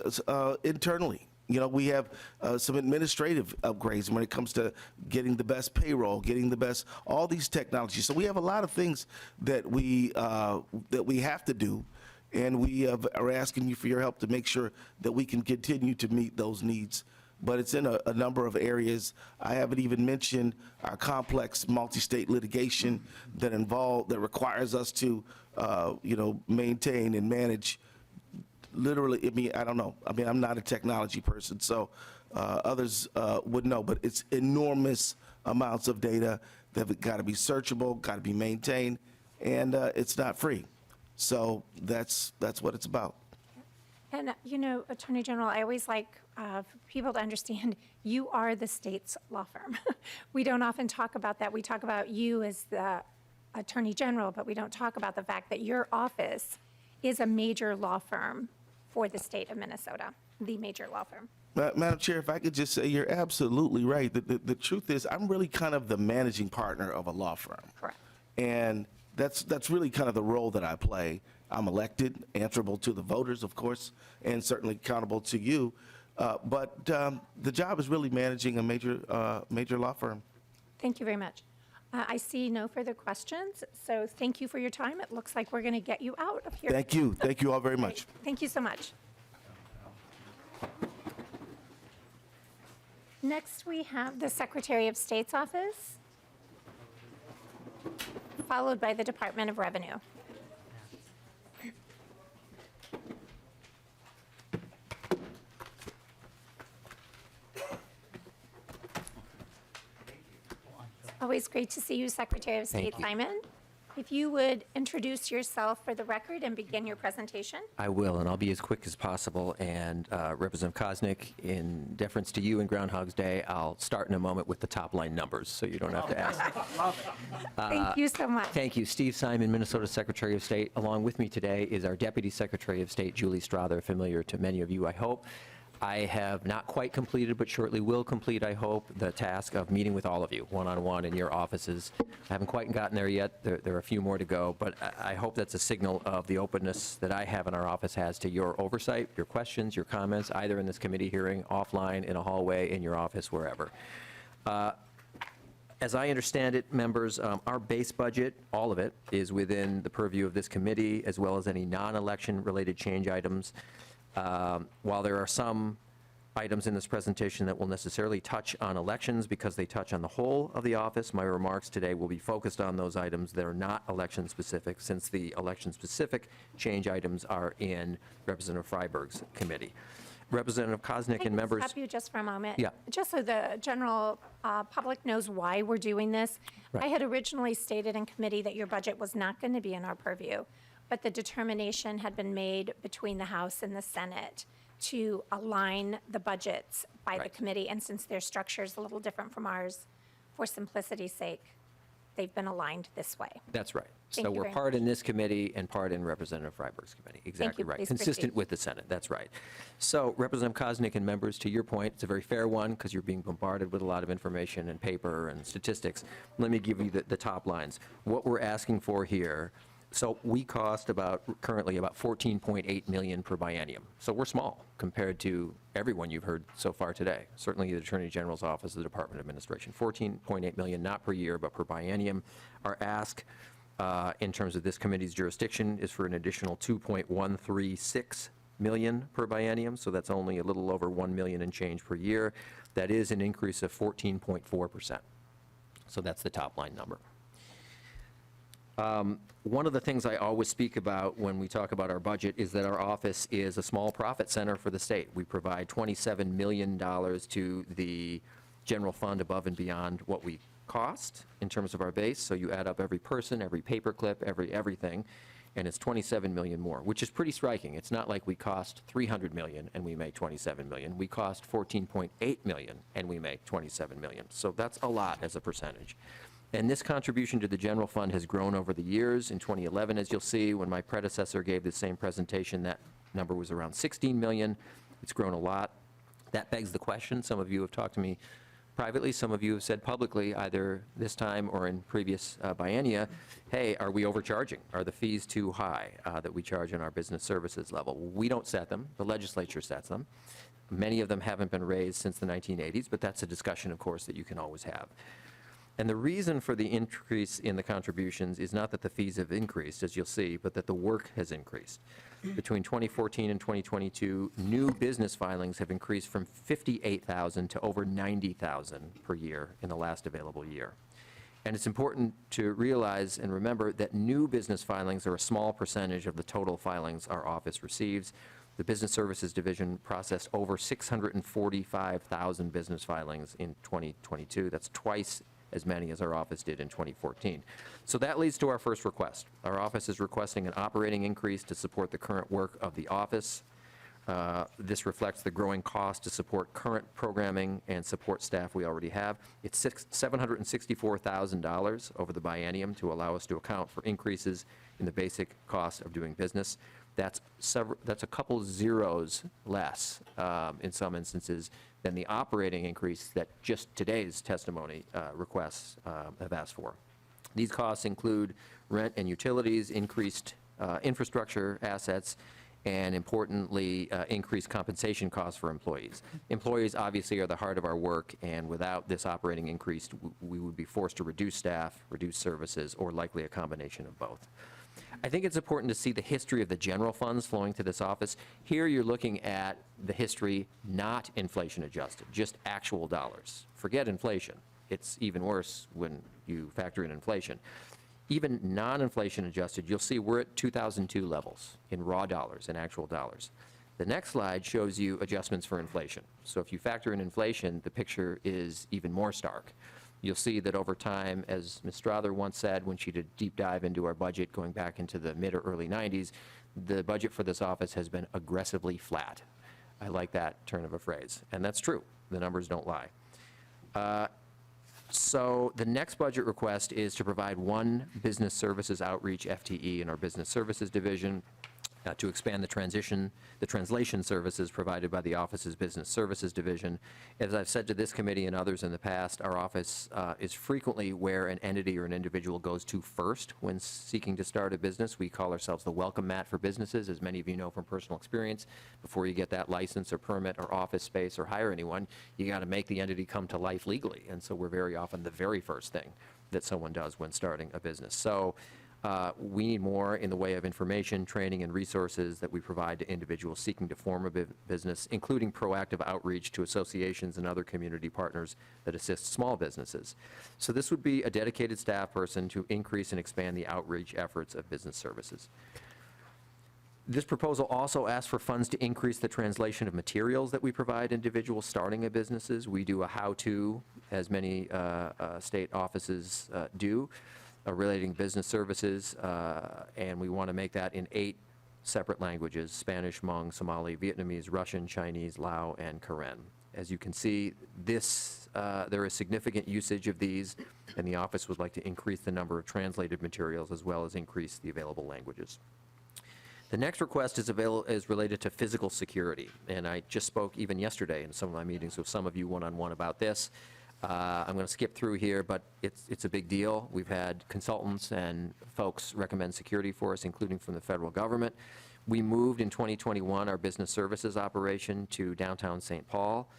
internally. You know, we have some administrative upgrades when it comes to getting the best payroll, getting the best, all these technologies. So we have a lot of things that we have to do, and we are asking you for your help to make sure that we can continue to meet those needs. But it's in a number of areas. I haven't even mentioned our complex multi-state litigation that requires us to, maintain and manage. Literally, I mean, I don't know. I mean, I'm not a technology person, so others would know. But it's enormous amounts of data that have got to be searchable, got to be maintained, and it's not free. So that's what it's about. And, Attorney General, I always like for people to understand you are the state's law firm. We don't often talk about that. We talk about you as the Attorney General, but we don't talk about the fact that your office is a major law firm for the state of Minnesota, the major law firm. Madam Chair, if I could just say, you're absolutely right. The truth is, I'm really kind of the managing partner of a law firm. Correct. And that's really kind of the role that I play. I'm elected, answerable to the voters, of course, and certainly accountable to you. But the job is really managing a major law firm. Thank you very much. I see no further questions, so thank you for your time. It looks like we're going to get you out of here. Thank you. Thank you all very much. Thank you so much. Next, we have the Secretary of State's office, followed by the Department of Revenue. Always great to see you, Secretary of State Simon. If you would introduce yourself for the record and begin your presentation. I will, and I'll be as quick as possible. And Representative Koznick, in deference to you and Groundhog's Day, I'll start in a moment with the top line numbers, so you don't have to ask. Thank you so much. Thank you. Steve Simon, Minnesota Secretary of State. Along with me today is our Deputy Secretary of State, Julie Strother, familiar to many of you, I hope. I have not quite completed, but shortly will complete, I hope, the task of meeting with all of you one-on-one in your offices. I haven't quite gotten there yet. There are a few more to go, but I hope that's a signal of the openness that I have in our office has to your oversight, your questions, your comments, either in this committee hearing, offline, in a hallway, in your office, wherever. As I understand it, members, our base budget, all of it, is within the purview of this committee, as well as any non-election related change items. While there are some items in this presentation that will necessarily touch on elections because they touch on the whole of the office, my remarks today will be focused on those items that are not election specific, since the election specific change items are in Representative Freiberg's committee. Representative Koznick and members. Can I stop you just for a moment? Yeah. Just so the general public knows why we're doing this. Right. I had originally stated in committee that your budget was not going to be in our purview, but the determination had been made between the House and the Senate to align the budgets by the Right. committee. And since their structure is a little different from ours, for simplicity's sake, they've been aligned this way. That's right. Thank So you we're very part in this committee and part in Representative Freiberg's committee. Exactly you. right. Please Consistent proceed. with the Senate. That's right. So Representative Koznick and members, to your point, it's a very fair one because you're being bombarded with a lot of information and paper and statistics. Let me give you the top lines. What we're asking for here. So we cost currently about $14.8 million per biennium. So we're small compared to everyone you've heard so far today. Certainly the Attorney General's office, the Department of Administration. $14.8 million, not per year, but per biennium. Our ask in terms of this committee's jurisdiction is for an additional $2.136 million per biennium. So that's only a little over $1 million and change per year. That is an increase of 14.4%. So that's the top line number. One of the things I always speak about when we talk about our budget is that our office is a small profit center for the state. We provide $27 million to the general fund above and beyond what we cost in terms of our base, so you add up every person, every paperclip, everything, and it's 27 million more, which is pretty striking. It's not like we cost 300 million and we make 27 million. We cost 14.8 million and we make 27 million. So that's a lot as a percentage. And this contribution to the general fund has grown over the years. In 2011, as you'll see, when my predecessor gave the same presentation, that number was around 16 million. It's grown a lot. That begs the question. Some of you have talked to me privately. Some of you have said publicly, either this time or in previous biennia, hey, are we overcharging? Are the fees too high that we charge in our business services level? We don't set them. The legislature sets them. Many of them haven't been raised since the 1980s, but that's a discussion, of course, that you can always have. And the reason for the increase in the contributions is not that the fees have increased, as you'll see, but that the work has increased. Between 2014 and 2022, new business filings have increased from 58,000 to over 90,000 per year in the last available year. And it's important to realize and remember that new business filings are a small percentage of the total filings our office receives. The Business Services Division processed over 645,000 business filings in 2022. That's twice as many as our office did in 2014. So that leads to our first request. Our office is requesting an operating increase to support the current work of the office. This reflects the growing cost to support current programming and support staff we already have. It's $764,000 over the biennium to allow us to account for increases in the basic cost of doing business. That's a couple zeros less in some instances than the operating increase that just today's testimony requests have asked for. These costs include rent and utilities, increased infrastructure assets, and importantly, increased compensation costs for employees. Employees obviously are the heart of our work, and without this operating increase, we would be forced to reduce staff, reduce services, or likely a combination of both. I think it's important to see the history of the general funds flowing to this office. Here you're looking at the history, not inflation adjusted, just actual dollars. Forget inflation. It's even worse when you factor in inflation. Even non-inflation adjusted, you'll see we're at 2002 levels in raw dollars, in actual dollars. The next slide shows you adjustments for inflation. So if you factor in inflation, the picture is even more stark. You'll see that over time, as Ms. Strother once said when she did a deep dive into our budget going back into the mid or early 90s, the budget for this office has been aggressively flat. I like that turn of a phrase, and that's true. The numbers don't lie. So the next budget request is to provide one business services outreach FTE in our business services division to expand the translation services provided by the office's business services division. As I've said to this committee and others in the past, our office is frequently where an entity or an individual goes to first when seeking to start a business. We call ourselves the welcome mat for businesses, as many of you know from personal experience. Before you get that license or permit or office space or hire anyone, you got to make the entity come to life legally. And so we're very often the very first thing that someone does when starting a business. So we need more in the way of information, training, and resources that we provide to individuals seeking to form a business, including proactive outreach to associations and other community partners that assist small businesses. So this would be a dedicated staff person to increase and expand the outreach efforts of business services. This proposal also asks for funds to increase the translation of materials that we provide individuals starting a businesses. We do a how-to, as many state offices do, relating business services, and we want to make that in 8 separate languages: Spanish, Hmong, Somali, Vietnamese, Russian, Chinese, Lao, and Karen. As you can see, there is significant usage of these, and the office would like to increase the number of translated materials as well as increase the available languages. The next request is related to physical security, and I just spoke even yesterday in some of my meetings with some of you one-on-one about this. I'm going to skip through here, but it's a big deal. We've had consultants and folks recommend security for us, including from the federal government. We moved in 2021 our business services operation to downtown St. Paul.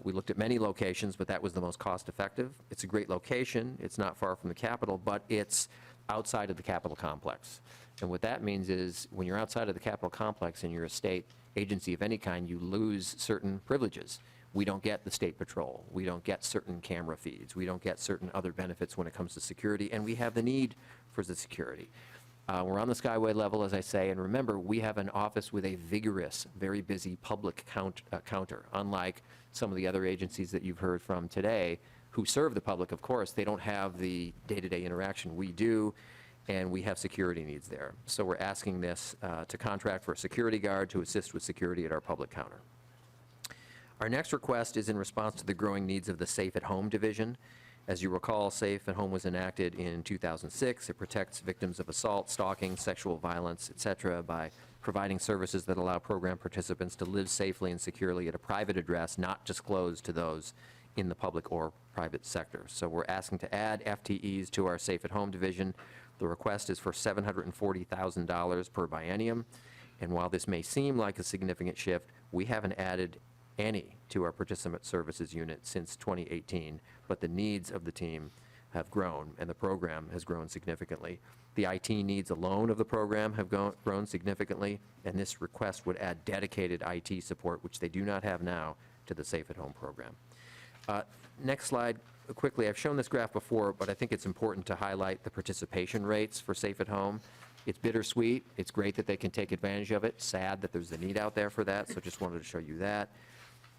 We looked at many locations, but that was the most cost-effective. It's a great location. It's not far from the Capitol, but it's outside of the Capitol complex. And what that means is when you're outside of the Capitol complex and you're a state agency of any kind, you lose certain privileges. We don't get the state patrol. We don't get certain camera feeds. We don't get certain other benefits when it comes to security, and we have the need for the security. We're on the Skyway level, as I say, and remember, we have an office with a vigorous, very busy public counter, unlike some of the other agencies that you've heard from today, who serve the public, of course, they don't have the day-to-day interaction we do, and we have security needs there. So we're asking this to contract for a security guard to assist with security at our public counter. Our next request is in response to the growing needs of the Safe at Home division. As you recall, Safe at Home was enacted in 2006. It protects victims of assault, stalking, sexual violence, et cetera, by providing services that allow program participants to live safely and securely at a private address not disclosed to those in the public or private sector. So we're asking to add FTEs to our Safe at Home division. The request is for $740,000 per biennium. And while this may seem like a significant shift, we haven't added any to our participant services unit since 2018, but the needs of the team have grown, and the program has grown significantly. The IT needs alone of the program have grown significantly, and this request would add dedicated IT support, which they do not have now, to the Safe at Home program. Next slide, quickly. I've shown this graph before, but I think it's important to highlight the participation rates for Safe at Home. It's bittersweet. It's great that they can take advantage of it. Sad that there's a need out there for that, so just wanted to show you that.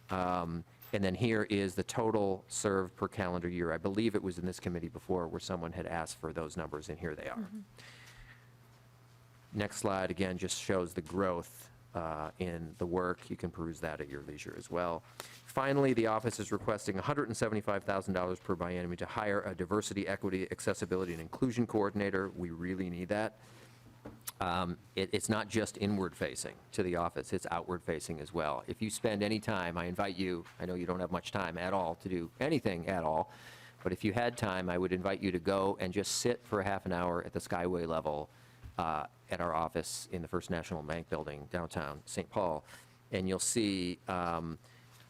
And then here is the total served per calendar year. I believe it was in this committee before where someone had asked for those numbers, and here they are. Next slide, again, just shows the growth in the work. You can peruse that at your leisure as well. Finally, the office is requesting $175,000 per biennium to hire a diversity, equity, accessibility, and inclusion coordinator. We really need that. It's not just inward-facing to the office, it's outward-facing as well. If you spend any time, I invite you, I know you don't have much time at all to do anything at all, but if you had time, I would invite you to go and just sit for a half an hour at the Skyway level at our office in the First National Bank building downtown St. Paul, and you'll see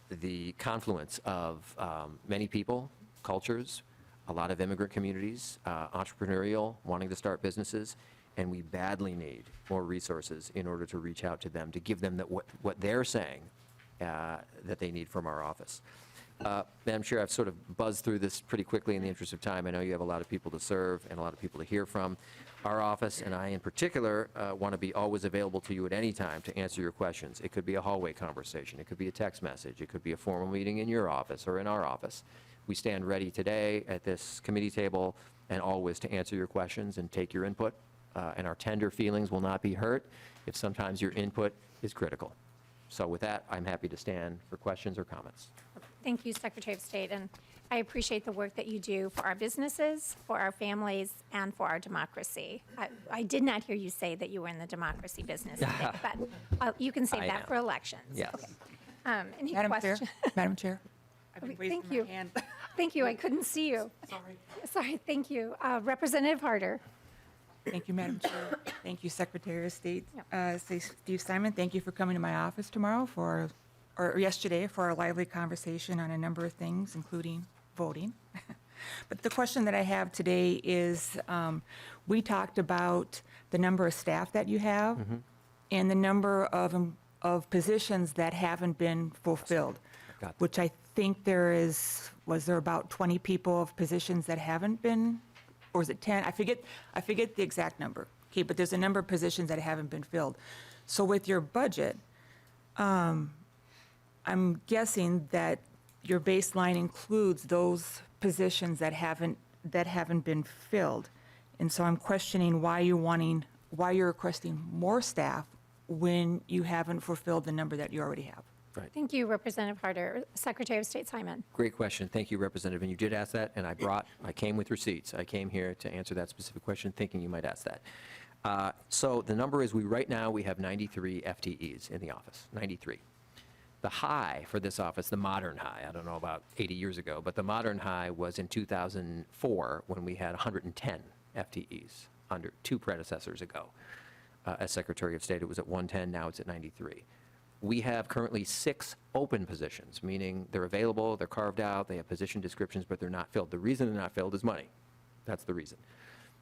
the confluence of many people, cultures, a lot of immigrant communities, entrepreneurial, wanting to start businesses, and we badly need more resources in order to reach out to them, to give them what they're saying that they need from our office. Madam Chair, I've sort of buzzed through this pretty quickly in the interest of time. I know you have a lot of people to serve and a lot of people to hear from. Our office, and I in particular, want to be always available to you at any time to answer your questions. It could be a hallway conversation. It could be a text message. It could be a formal meeting in your office or in our office. We stand ready today at this committee table and always to answer your questions and take your input. And our tender feelings will not be hurt if sometimes your input is critical. So with that, I'm happy to stand for questions or comments. Thank you, Secretary of State, and I appreciate the work that you do for our businesses, for our families, and for our democracy. I did not hear you say that you were in the democracy business, but you can save I that am. for elections. Yes. Okay. Any Madam Chair, questions? Madam Chair. I've been raising Thank my you. hand. Thank you. I couldn't see you. Sorry. Thank you. Representative Harder. Thank you, Madam Chair. Thank you, Secretary of State Steve Simon. Thank you for coming to my office tomorrow or yesterday for a lively conversation on a number of things, including voting. But the question that I have today is, we talked about the number of staff that you have and the number of positions that haven't been fulfilled, Got that. which I think was there about 20 people of positions that haven't been, or is it 10? I forget the exact number. Okay, but there's a number of positions that haven't been filled. So with your budget, I'm guessing that your baseline includes those positions that haven't been filled. And so I'm questioning why you're requesting more staff when you haven't fulfilled the number that you already have. Right. Thank you, Representative Harder. Secretary of State Simon. Great question. Thank you, Representative. And you did ask that, and I came with receipts. I came here to answer that specific question, thinking you might ask that. So the number is, right now we have 93 FTEs in the office, 93. The high for this office, the modern high, I don't know about 80 years ago, but the modern high was in 2004 when we had 110 FTEs under 2 predecessors ago. As Secretary of State, it was at 110, now it's at 93. We have currently 6 open positions, meaning they're available, they're carved out, they have position descriptions, but they're not filled. The reason they're not filled is money. That's the reason.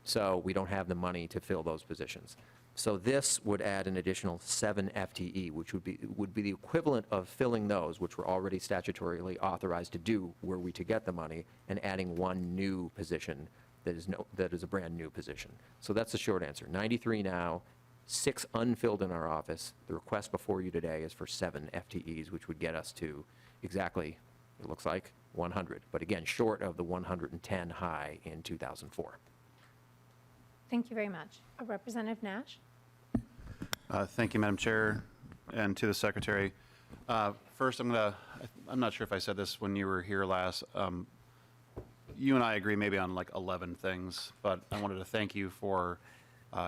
So we don't have the money to fill those positions. So this would add an additional 7 FTE, which would be the equivalent of filling those, which we're already statutorily authorized to do were we to get the money, and adding 1 new position that is a brand new position. So that's the short answer. 93 now, 6 unfilled in our office. The request before you today is for 7 FTEs, which would get us to exactly It looks like 100, but again, short of the 110 high in 2004. Thank you very much. Representative Nash? Thank you, Madam Chair, and to the Secretary. First, I'm not sure if I said this when you were here last. You and I agree maybe on like 11 things, but I wanted to thank you for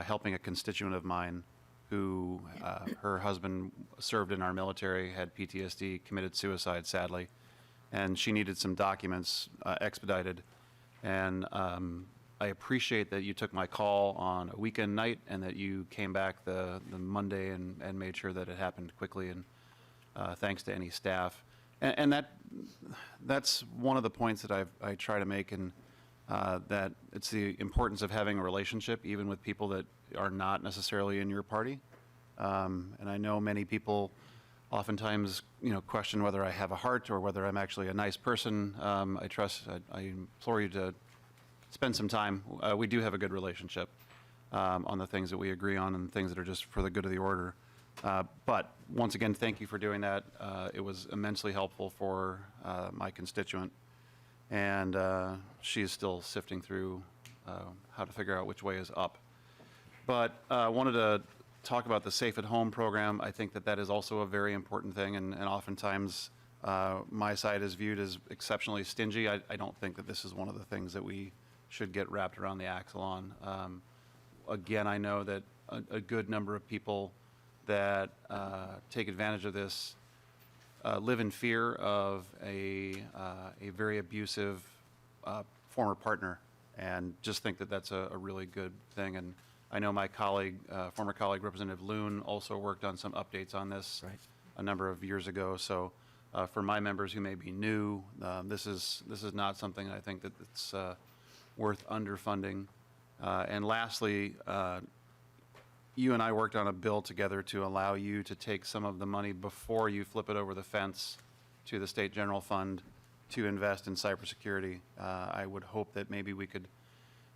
helping a constituent of mine who, her husband served in our military, had PTSD, committed suicide, sadly, and she needed some documents expedited. And I appreciate that you took my call on a weekend night and that you came back the Monday and made sure that it happened quickly, and thanks to any staff. And that's one of the points that I try to make, and that it's the importance of having a relationship even with people that are not necessarily in your party. And I know many people oftentimes, question whether I have a heart or whether I'm actually a nice person. I implore you to spend some time. We do have a good relationship on the things that we agree on and things that are just for the good of the order. But once again, thank you for doing that. It was immensely helpful for my constituent, and she is still sifting through how to figure out which way is up. But I wanted to talk about the Safe at Home program. I think that is also a very important thing, and oftentimes my side is viewed as exceptionally stingy. I don't think that this is one of the things that we should get wrapped around the axle on. Again, I know that a good number of people that take advantage of this live in fear of a very abusive former partner, and just think that that's a really good thing. And I know my colleague, former colleague Representative Loon, also worked on some updates on this a number of years ago. So for my members who may be new, this is not something I think that it's worth underfunding. And lastly, you and I worked on a bill together to allow you to take some of the money before you flip it over the fence to the State General Fund to invest in cybersecurity. I would hope that maybe we could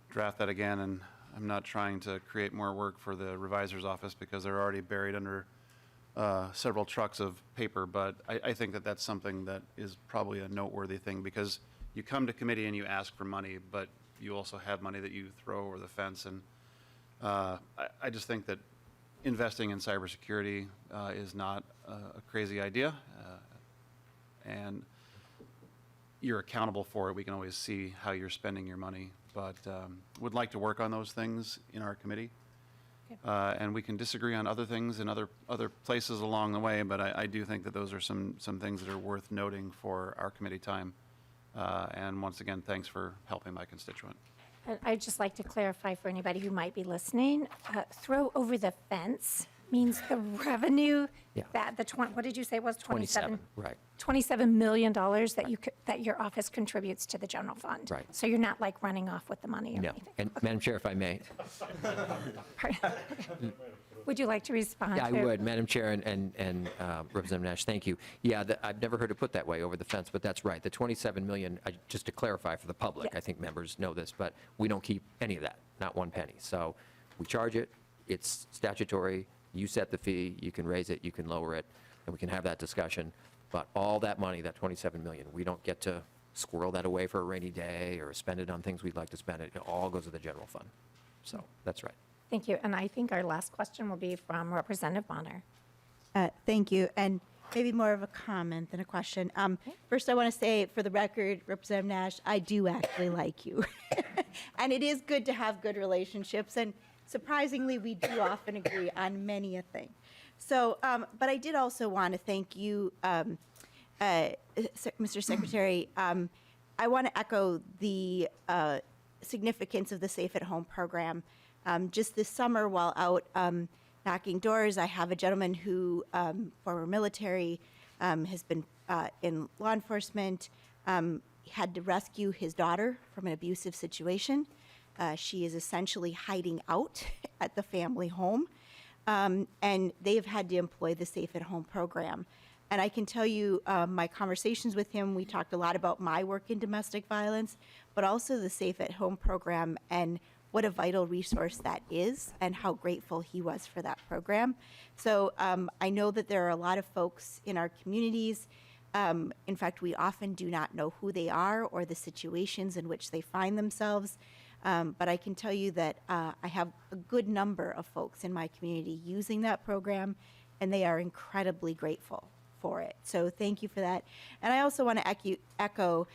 draft that again, and I'm not trying to create more work for the revisor's office because they're already buried under several trucks of paper, but I think that that's something that is probably a noteworthy thing, because you come to committee and you ask for money, but you also have money that you throw over the fence. And I just think that investing in cybersecurity is not a crazy idea, and you're accountable for it. We can always see how you're spending your money, but would like to work on those things in our committee. And we can disagree on other things in other places along the way, but I do think that those are some things that are worth noting for our committee time. And once again, thanks for helping my constituent. And I'd just like to clarify for anybody who might be listening, throw over the fence means the revenue that what did you say was 27? Right. $27 million that your office contributes to the general fund. Right. So you're not like running off with the money or No. anything. And Madam Chair, if I may. Would you like to respond? Yeah, I would, Madam Chair and Representative Nash, thank you. Yeah, I've never heard it put that way, over the fence, but that's right. The 27 million, just to clarify for the public, Yes. I think members know this, but we don't keep any of that, not one penny. So we charge it, it's statutory, you set the fee, you can raise it, you can lower it, and we can have that discussion. But all that money, that 27 million, we don't get to squirrel that away for a rainy day or spend it on things we'd like to spend it. It all goes to the general fund. So that's right. Thank you. And I think our last question will be from Representative Bonner. Thank you, and maybe more of a comment than a question. First, I want to say, for the record, Representative Nash, I do actually like you. And it is good to have good relationships, and surprisingly, we do often agree on many a thing. So, but I did also want to thank you, Mr. Secretary. I want to echo the significance of the Safe at Home program. Just this summer, while out knocking doors, I have a gentleman who, former military, has been in law enforcement, had to rescue his daughter from an abusive situation. She is essentially hiding out at the family home, and they have had to employ the Safe at Home program. And I can tell you, my conversations with him, we talked a lot about my work in domestic violence, but also the Safe at Home program and what a vital resource that is, and how grateful he was for that program. So I know that there are a lot of folks in our communities In fact, we often do not know who they are or the situations in which they find themselves. But I can tell you that I have a good number of folks in my community using that program, and they are incredibly grateful for it. So thank you for that. And I also want to echo,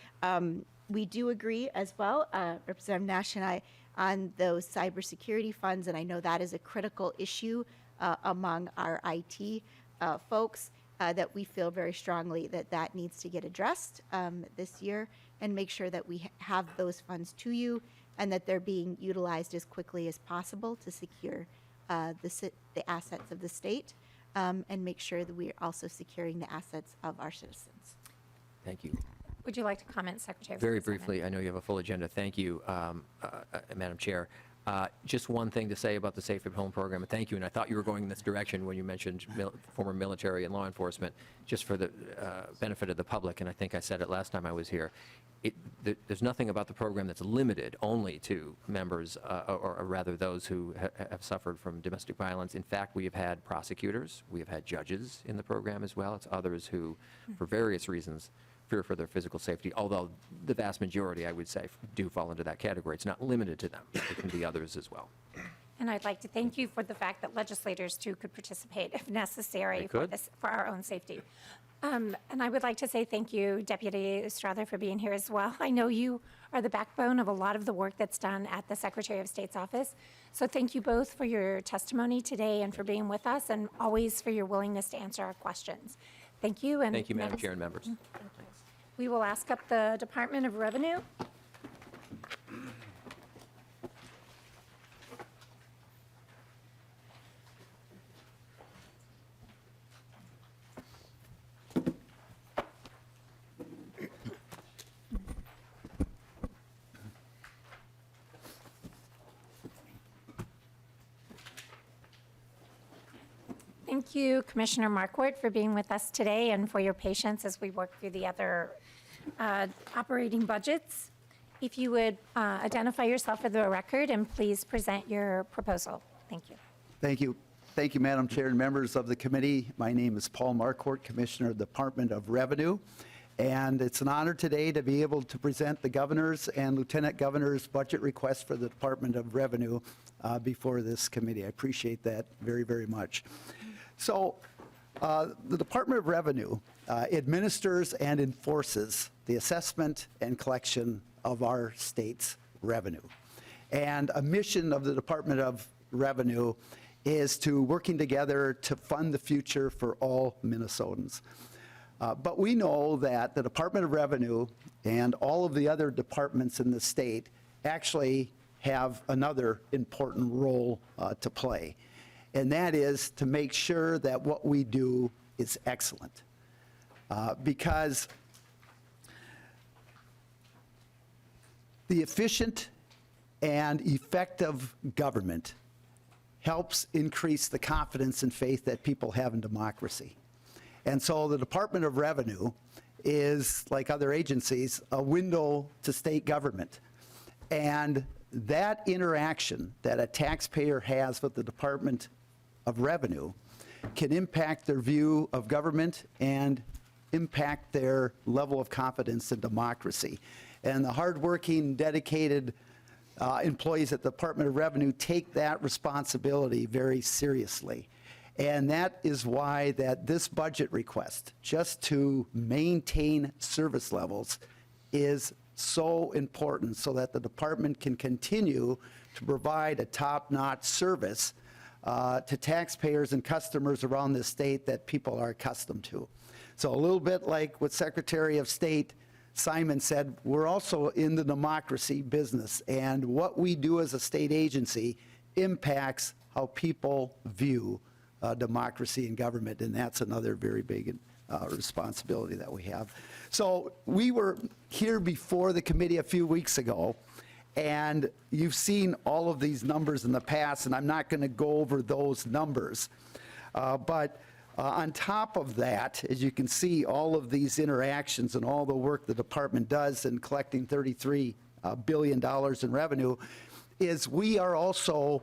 we do agree as well, Representative Nash and I, on those cybersecurity funds, and I know that is a critical issue among our IT folks, that we feel very strongly that that needs to get addressed this year, and make sure that we have those funds to you and that they're being utilized as quickly as possible to secure the assets of the state, and make sure that we're also securing the assets of our citizens. Thank you. Would you like to comment, Secretary? Very Simon? briefly, I know you have a full agenda. Thank you, Madam Chair. Just one thing to say about the Safe at Home program, and thank you, and I thought you were going in this direction when you mentioned former military and law enforcement, just for the benefit of the public, and I think I said it last time I was here. There's nothing about the program that's limited only to members, or rather those who have suffered from domestic violence. In fact, we have had prosecutors, we have had judges in the program as well. It's others who, for various reasons, fear for their physical safety, although the vast majority, I would say, do fall into that category. It's not limited to them. It can be others as well. And I'd like to thank you for the fact that legislators, too, could participate if necessary They for could. this, for our own safety. And I would like to say thank you, Deputy Strother, for being here as well. I know you are the backbone of a lot of the work that's done at the Secretary of State's office. So thank you both for your testimony today and for being with us, and always for your willingness to answer our questions. Thank you. And Thank you, Madam Chair and members. we will ask up the Department of Revenue. Thank you, Commissioner Markwart, for being with us today and for your patience as we work through the other operating budgets. If you would identify yourself for the record and please present your proposal. Thank you. Thank you. Thank you, Madam Chair and members of the committee. My name is Paul Marquardt, Commissioner of the Department of Revenue. And it's an honor today to be able to present the governor's and lieutenant governor's budget request for the Department of Revenue before this committee. I appreciate that very, very much. So the Department of Revenue administers and enforces the assessment and collection of our state's revenue. And a mission of the Department of Revenue is to working together to fund the future for all Minnesotans. But we know that the Department of Revenue and all of the other departments in the state actually have another important role to play. And that is to make sure that what we do is excellent. Because the efficient and effective government helps increase the confidence and faith that people have in democracy. And so the Department of Revenue is, like other agencies, a window to state government. And that interaction that a taxpayer has with the Department of Revenue can impact their view of government and impact their level of confidence in democracy. And the hardworking, dedicated employees at the Department of Revenue take that responsibility very seriously. And that is why that this budget request, just to maintain service levels, is so important so that the department can continue to provide a top-notch service to taxpayers and customers around the state that people are accustomed to. So a little bit like what Secretary of State Simon said, we're also in the democracy business, and what we do as a state agency impacts how people view democracy and government, and that's another very big responsibility that we have. So we were here before the committee a few weeks ago, and you've seen all of these numbers in the past, and I'm not going to go over those numbers. But on top of that, as you can see, all of these interactions and all the work the department does in collecting $33 billion in revenue, is we are also,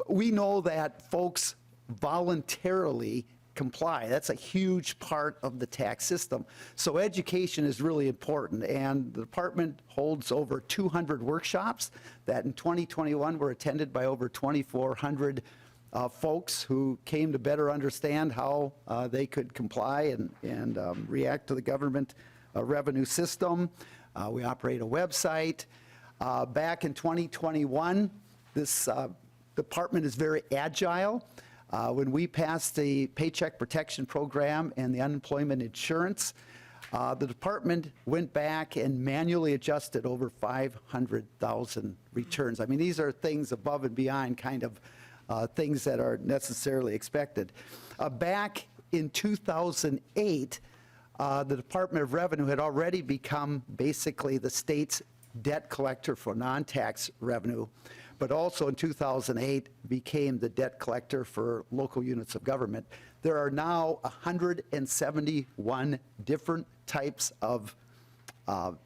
we know that folks voluntarily comply. That's a huge part of the tax system. So education is really important, and the department holds over 200 workshops that in 2021 were attended by over 2,400 folks who came to better understand how they could comply and react to the government revenue system. We operate a website. Back in 2021, this department is very agile. When we passed the Paycheck Protection Program and the unemployment insurance, the department went back and manually adjusted over 500,000 returns. I mean, these are things above and beyond kind of things that are necessarily expected. Back in 2008, the Department of Revenue had already become basically the state's debt collector for non-tax revenue, but also in 2008 became the debt collector for local units of government. There are now 171 different types of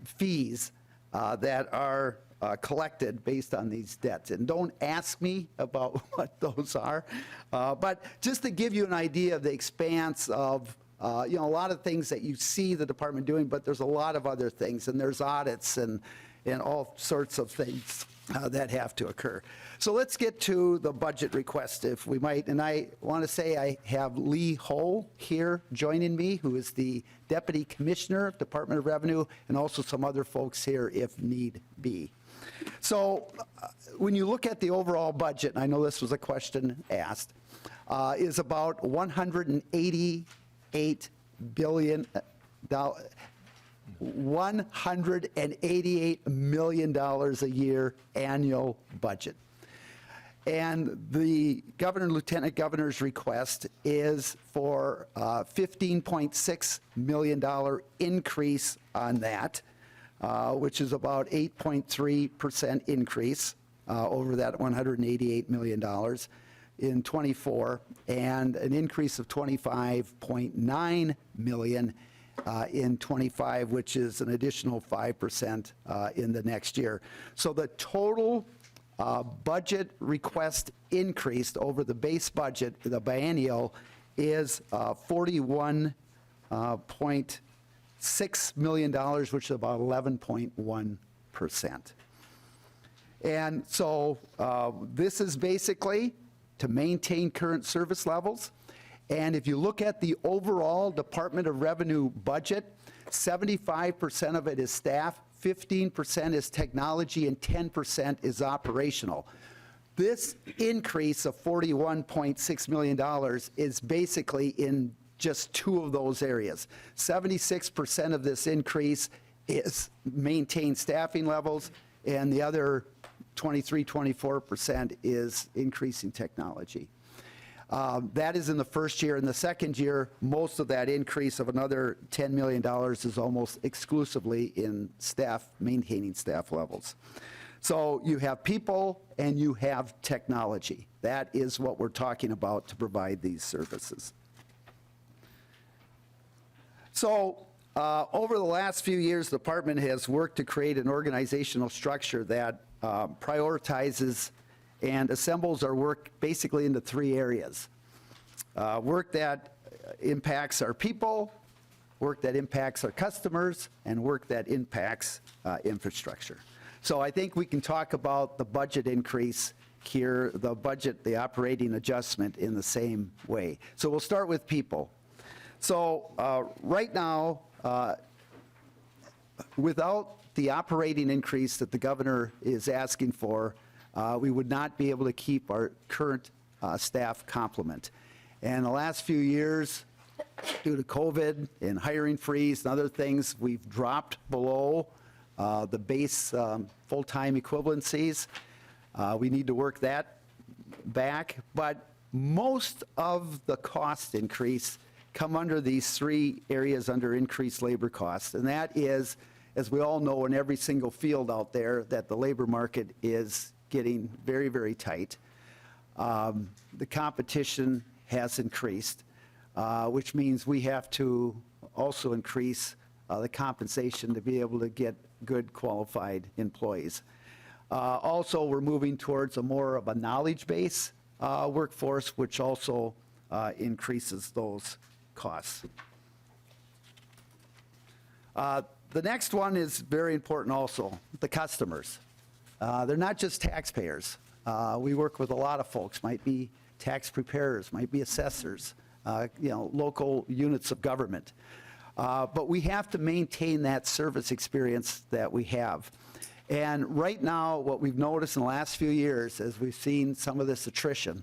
fees that are collected based on these debts. And don't ask me about what those are, but just to give you an idea of the expanse of a lot of things that you see the department doing, but there's a lot of other things, and there's audits and all sorts of things that have to occur. So let's get to the budget request, if we might. And I want to say I have Lee Ho here joining me, who is the Deputy Commissioner of Department of Revenue, and also some other folks here if need be. So when you look at the overall budget, and I know this was a question asked, is about $188 million a year annual budget. And the governor and lieutenant governor's request is for $15.6 million increase on that, which is about 8.3% increase over that $188 million in '24, and an increase of $25.9 million in '25, which is an additional 5% in the next year. So the total budget request increased over the base budget, the biennial, is $41.6 million, which is about 11.1%. And so this is basically to maintain current service levels. And if you look at the overall Department of Revenue budget, 75% of it is staff, 15% is technology, and 10% is operational. This increase of $41.6 million is basically in just two of those areas. 76% of this increase is maintain staffing levels, and the other 24% is increasing technology. That is in the first year. In the second year, most of that increase of another $10 million is almost exclusively in staff, maintaining staff levels. So you have people and you have technology. That is what we're talking about to provide these services. So over the last few years, the department has worked to create an organizational structure that prioritizes and assembles our work basically into three areas. Work that impacts our people, work that impacts our customers, and work that impacts infrastructure. So I think we can talk about the budget increase here, the operating adjustment in the same way. So we'll start with people. So right now, without the operating increase that the governor is asking for, we would not be able to keep our current staff complement. And the last few years, due to COVID and hiring freeze and other things, we've dropped below the base full-time equivalencies. We need to work that back, but most of the cost increase come under these three areas under increased labor costs, and that is, as we all know in every single field out there, that the labor market is getting very, very tight. The competition has increased, which means we have to also increase the compensation to be able to get good qualified employees. Also, we're moving towards a more of a knowledge base workforce, which also increases those costs. The next one is very important also, the customers. They're not just taxpayers. We work with a lot of folks, might be tax preparers, might be assessors, local units of government. But we have to maintain that service experience that we have. And right now, what we've noticed in the last few years, as we've seen some of this attrition,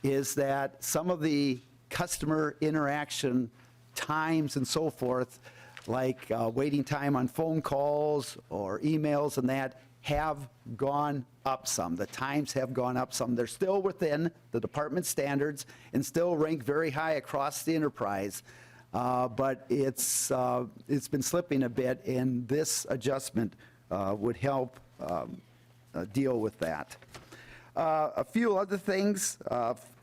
is that some of the customer interaction times and so forth, like waiting time on phone calls or emails and that, have gone up some. The times have gone up some. They're still within the department standards and still rank very high across the enterprise. But it's been slipping a bit, and this adjustment would help deal with that. A few other things,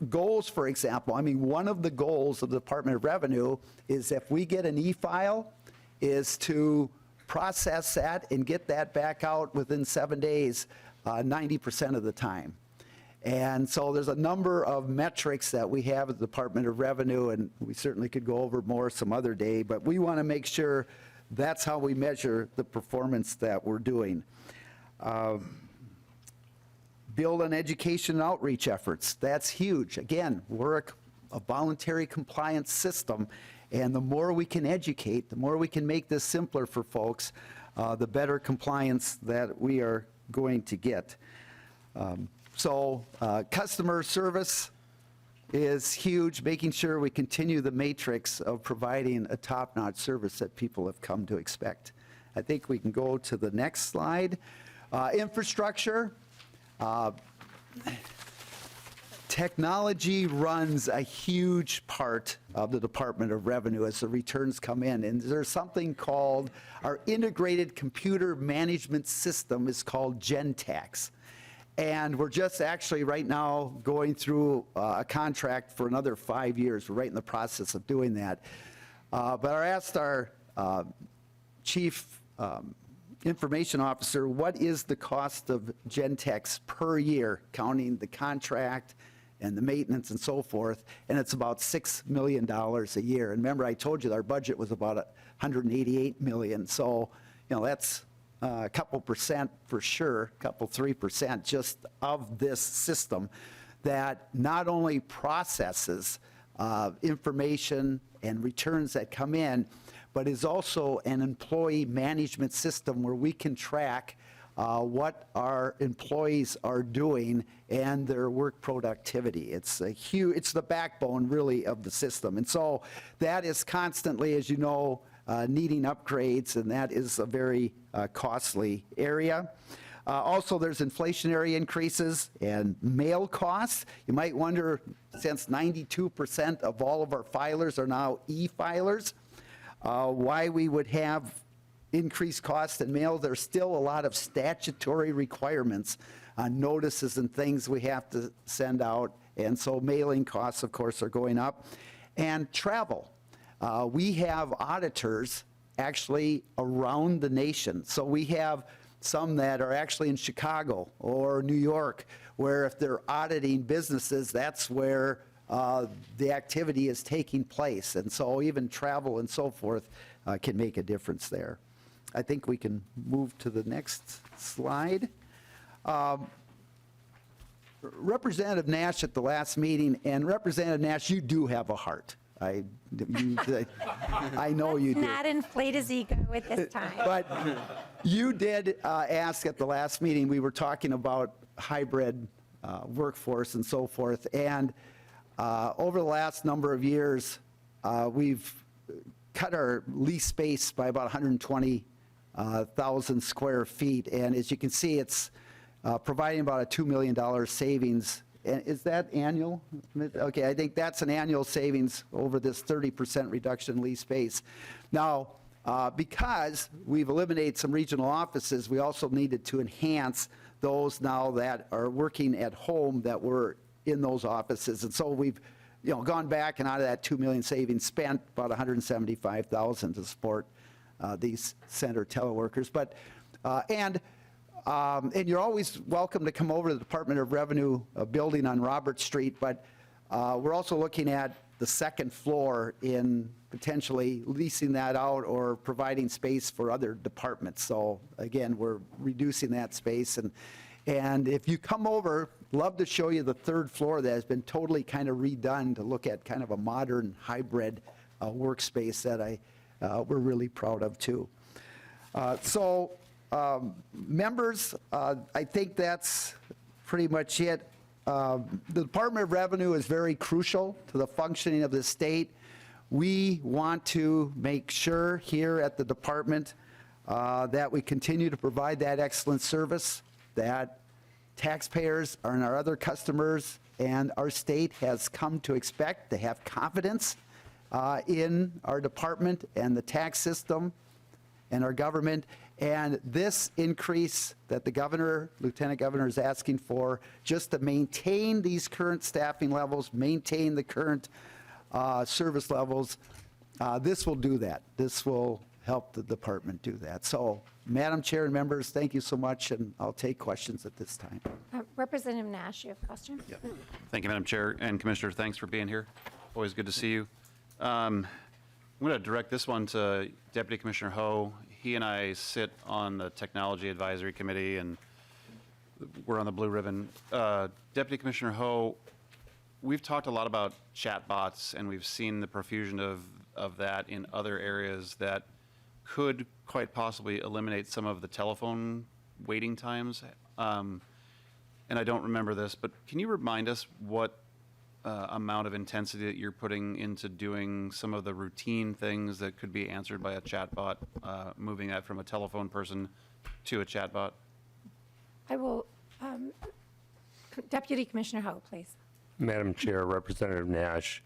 goals, for example. I mean, one of the goals of the Department of Revenue is if we get an e-file, is to process that and get that back out within 7 days, 90% of the time. And so there's a number of metrics that we have at the Department of Revenue, and we certainly could go over more some other day, but we want to make sure that's how we measure the performance that we're doing. Build on education and outreach efforts. That's huge. Again, we're a voluntary compliance system, and the more we can educate, the more we can make this simpler for folks, the better compliance that we are going to get. So customer service is huge, making sure we continue the matrix of providing a top-notch service that people have come to expect. I think we can go to the next slide. Infrastructure. Technology runs a huge part of the Department of Revenue as the returns come in. And there's something called our integrated computer management system is called GenTax. And we're just actually right now going through a contract for another 5 years. We're right in the process of doing that. But I asked our chief information officer, what is the cost of GenTax per year, counting the contract and the maintenance and so forth, and it's about $6 million a year. And remember, I told you our budget was about $188 million, so that's a couple percent for sure, couple 3% just of this system that not only processes information and returns that come in, but is also an employee management system where we can track what our employees are doing and their work productivity. It's the backbone really of the system. And so that is constantly, as you know, needing upgrades, and that is a very costly area. Also, there's inflationary increases and mail costs. You might wonder, since 92% of all of our filers are now e-filers, why we would have increased costs in mail. There's still a lot of statutory requirements on notices and things we have to send out, and so mailing costs, of course, are going up. And travel. We have auditors actually around the nation. So we have some that are actually in Chicago or New York, where if they're auditing businesses, that's where the activity is taking place. And so even travel and so forth can make a difference there. I think we can move to the next slide. Representative Nash at the last meeting, and Representative Nash, you do have a heart. I know you do. Not inflate his ego at this time. But you did ask at the last meeting, we were talking about hybrid workforce and so forth, and over the last number of years, we've cut our lease space by about 120,000 square feet, and as you can see, it's providing about a $2 million savings. And is that annual? Okay, I think that's an annual savings over this 30% reduction in lease space. Now, because we've eliminated some regional offices, we also needed to enhance those now that are working at home that were in those offices. And so we've gone back, and out of that $2 million savings, spent about $175,000 to support these center teleworkers. But and you're always welcome to come over to the Department of Revenue building on Robert Street, but We're also looking at the second floor in potentially leasing that out or providing space for other departments. So again, we're reducing that space. And if you come over, love to show you the third floor that has been totally kind of redone to look at kind of a modern hybrid workspace that we're really proud of too. Members, I think that's pretty much it. The Department of Revenue is very crucial to the functioning of the state. We want to make sure here at the department that we continue to provide that excellent service, that taxpayers and our other customers and our state has come to expect, to have confidence in our department and the tax system and our government. And this increase that the governor, lieutenant governor is asking for, just to maintain these current staffing levels, maintain the current service levels, this will do that. This will help the department do that. So, Madam Chair and members, thank you so much, and I'll take questions at this time. Representative Nash, you have a question? Thank you, Madam Chair. And Commissioner, thanks for being here. Always good to see you. I'm going to direct this one to Deputy Commissioner Ho. He and I sit on the Technology Advisory Committee, and we're on the Blue Ribbon. Deputy Commissioner Ho, we've talked a lot about chatbots, and we've seen the profusion of that in other areas that could quite possibly eliminate some of the telephone waiting times. And I don't remember this, but can you remind us what amount of intensity that you're putting into doing some of the routine things that could be answered by a chatbot, moving that from a telephone person to a chatbot? I will, Deputy Commissioner Ho, please. Madam Chair, Representative Nash,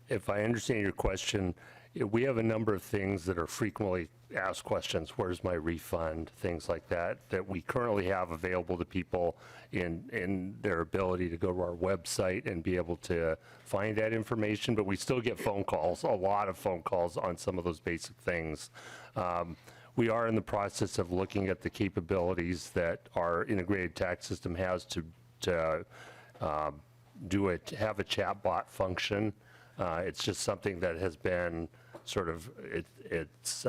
if I understand your question, we have a number of things that are frequently asked questions. Where's my refund? Things like that we currently have available to people in their ability to go to our website and be able to find that information. But we still get phone calls, a lot of phone calls on some of those basic things. We are in the process of looking at the capabilities that our integrated tax system has to have a chatbot function. It's just something that has been sort of, it's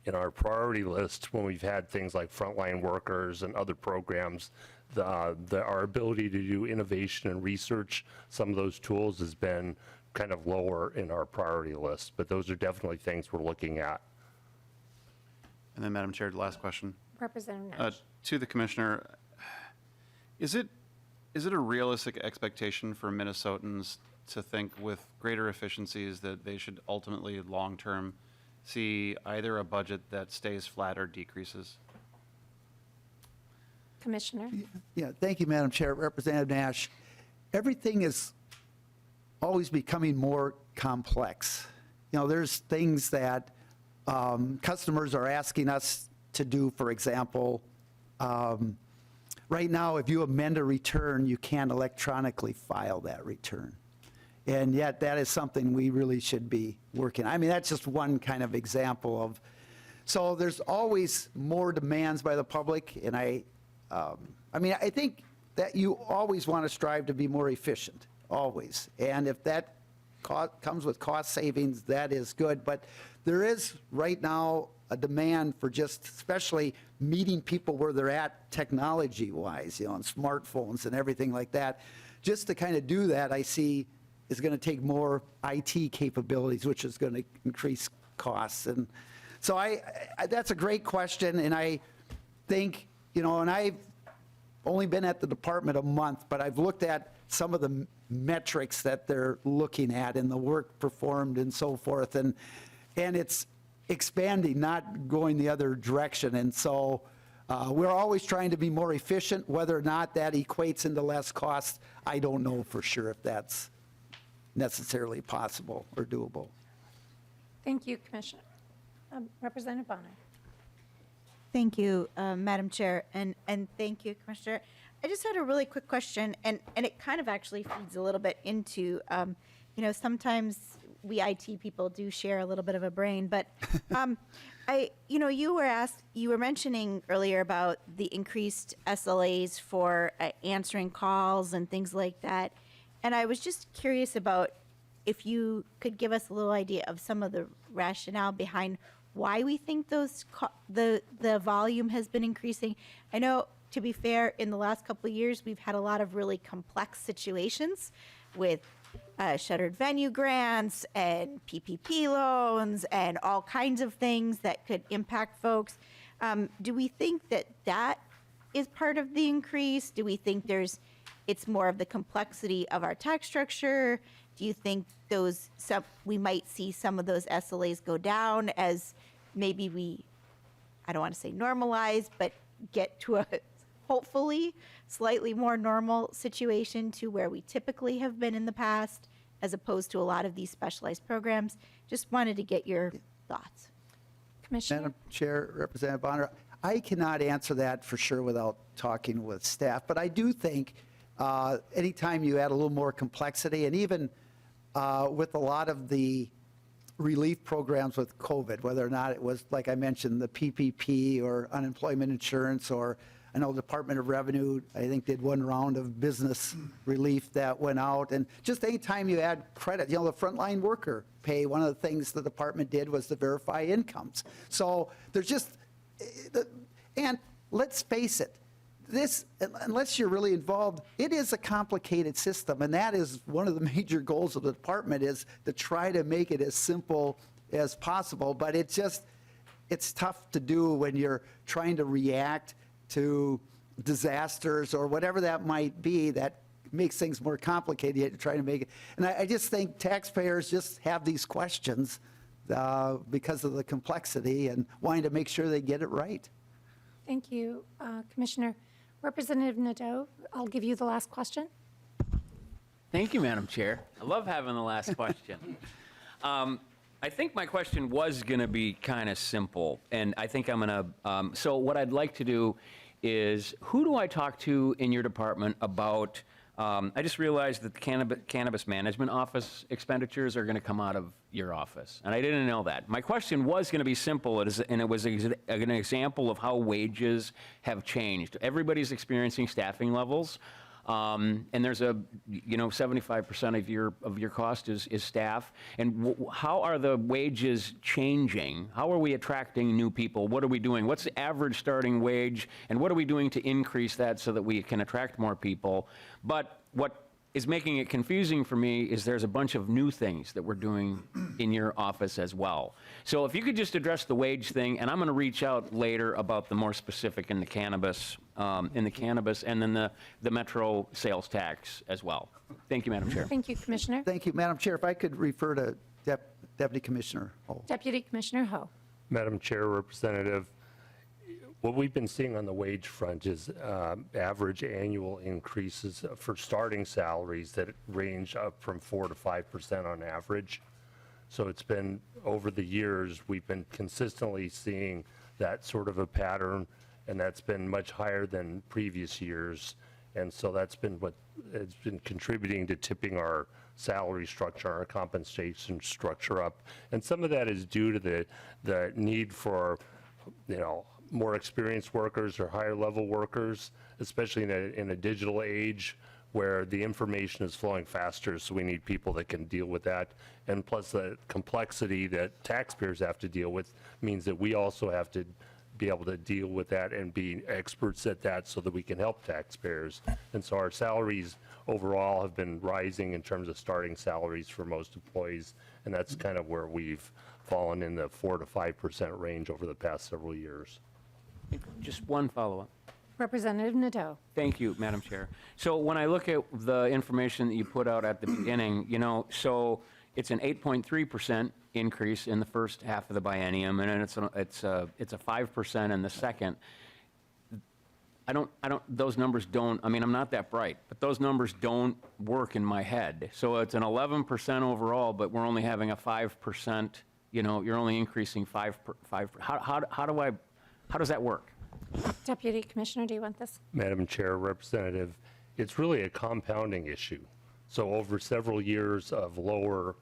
in our priority list when we've had things like frontline workers and other programs. Our ability to do innovation and research, some of those tools has been kind of lower in our priority list, but those are definitely things we're looking at. And then, Madam Chair, the last question. Representative Nash. To the Commissioner, is it a realistic expectation for Minnesotans to think with greater efficiencies that they should ultimately, long-term, see either a budget that stays flat or decreases? Commissioner? Yeah, thank you, Madam Chair. Representative Nash, everything is always becoming more complex. You know, there's things that customers are asking us to do, for example. Right now, if you amend a return, you can't electronically file that return. And yet, that is something we really should be working. I mean, that's just one kind of example of. So there's always more demands by the public, and I think that you always want to strive to be more efficient, always. And if that comes with cost savings, that is good. But there is right now a demand for just, especially meeting people where they're at technology-wise, you know, on smartphones and everything like that. Just to kind of do that, I see is going to take more IT capabilities, which is going to increase costs. And so that's a great question, and I think, you know, and I've only been at the department a month, but I've looked at some of the metrics that they're looking at and the work performed and so forth, and it's expanding, not going the other direction. And so we're always trying to be more efficient. Whether or not that equates into less cost, I don't know for sure if that's necessarily possible or doable. Thank you, Commissioner. Representative Bonner. Thank you, Madam Chair, and thank you, Commissioner. I just had a really quick question, and it kind of actually feeds a little bit into, you know, sometimes we IT people do share a little bit of a brain, but you were mentioning earlier about the increased SLAs for answering calls and things like that. And I was just curious about if you could give us a little idea of some of the rationale behind why we think the volume has been increasing. I know, to be fair, in the last couple of years, we've had a lot of really complex situations with shuttered venue grants and PPP loans and all kinds of things that could impact folks. Do we think that that is part of the increase? Do we think it's more of the complexity of our tax structure? Do you think we might see some of those SLAs go down as maybe I don't want to say normalize, but get to a hopefully slightly more normal situation to where we typically have been in the past, as opposed to a lot of these specialized programs? Just wanted to get your thoughts. Commissioner? Madam Chair, Representative Bonner, I cannot answer that for sure without talking with staff, but I do think anytime you add a little more complexity, and even with a lot of the relief programs with COVID, whether or not it was, like I mentioned, the PPP or unemployment insurance, or I know the Department of Revenue, I think, did one round of business relief that went out. And just anytime you add credit, the frontline worker pay, one of the things the department did was to verify incomes. So there's just, and let's face it, this, unless you're really involved, it is a complicated system, and that is one of the major goals of the department, is to try to make it as simple as possible. But it's tough to do when you're trying to react to disasters or whatever that might be that makes things more complicated. You're trying to make it, and I just think taxpayers just have these questions because of the complexity and wanting to make sure they get it right. Thank you, Commissioner. Representative Nadeau, I'll give you the last question. Thank you, Madam Chair. I love having the last question. I think my question was going to be kind of simple, and I think I'm going to, so what I'd like to do is, who do I talk to in your department about, I just realized that the Cannabis Management Office expenditures are going to come out of your office, and I didn't know that. My question was going to be simple, and it was an example of how wages have changed. Everybody's experiencing staffing levels. And there's 75% of your cost is staff. And how are the wages changing? How are we attracting new people? What are we doing? What's the average starting wage? And what are we doing to increase that so that we can attract more people? But what is making it confusing for me is there's a bunch of new things that we're doing in your office as well. So if you could just address the wage thing, and I'm going to reach out later about the more specific in the cannabis, and then the metro sales tax as well. Thank you, Madam Chair. Thank you, Commissioner. Thank you, Madam Chair. If I could refer to Deputy Commissioner Ho. Deputy Commissioner Ho. Madam Chair, Representative, what we've been seeing on the wage front is average annual increases for starting salaries that range up from 4 to 5% on average. So it's been, over the years, we've been consistently seeing that sort of a pattern, and that's been much higher than previous years. And so that's been what has been contributing to tipping our salary structure, our compensation structure up. And some of that is due to the need for, more experienced workers or higher level workers, especially in a digital age where the information is flowing faster, so we need people that can deal with that. And plus the complexity that taxpayers have to deal with means that we also have to be able to deal with that and be experts at that so that we can help taxpayers. And so our salaries overall have been rising in terms of starting salaries for most employees, and that's kind of where we've fallen in the 4 to 5% range over the past several years. Just one follow-up. Representative Nadeau. Thank you, Madam Chair. So when I look at the information that you put out at the beginning, so it's an 8.3% increase in the first half of the biennium, and then it's a 5% in the second. Those numbers don't, I'm not that bright, but those numbers don't work in my head. So it's an 11% overall, but we're only having a 5%, you're only increasing 5. How does that work? Deputy Commissioner, do you want this? Madam Chair, Representative, it's really a compounding issue. So over several years of lower,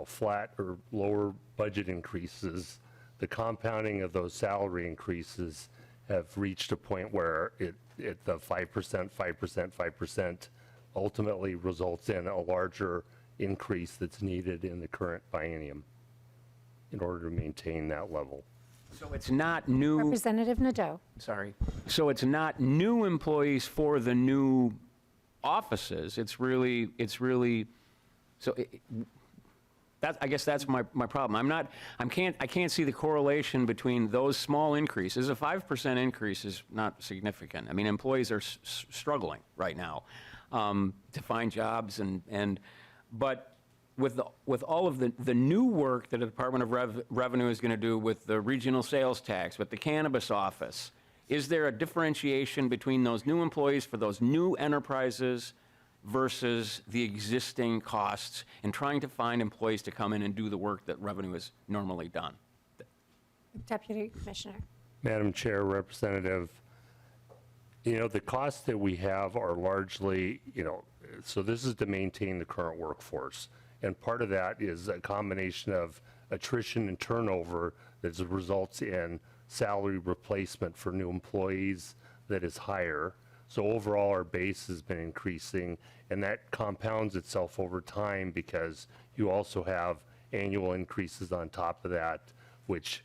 flat or lower budget increases, the compounding of those salary increases have reached a point where the 5%, ultimately results in a larger increase that's needed in the current biennium in order to maintain that level. So it's not new, Representative Nadeau. sorry. So it's not new employees for the new offices. It's really, so I guess that's my problem. I can't see the correlation between those small increases. A 5% increase is not significant. I mean, employees are struggling right now to find jobs but with all of the new work that the Department of Revenue is going to do with the regional sales tax, with the cannabis office, is there a differentiation between those new employees for those new enterprises versus the existing costs and trying to find employees to come in and do the work that Revenue has normally done? Deputy Commissioner. Madam Chair, Representative, the costs that we have are largely, so this is to maintain the current workforce. And part of that is a combination of attrition and turnover that results in salary replacement for new employees that is higher. So overall, our base has been increasing, and that compounds itself over time because you also have annual increases on top of that, which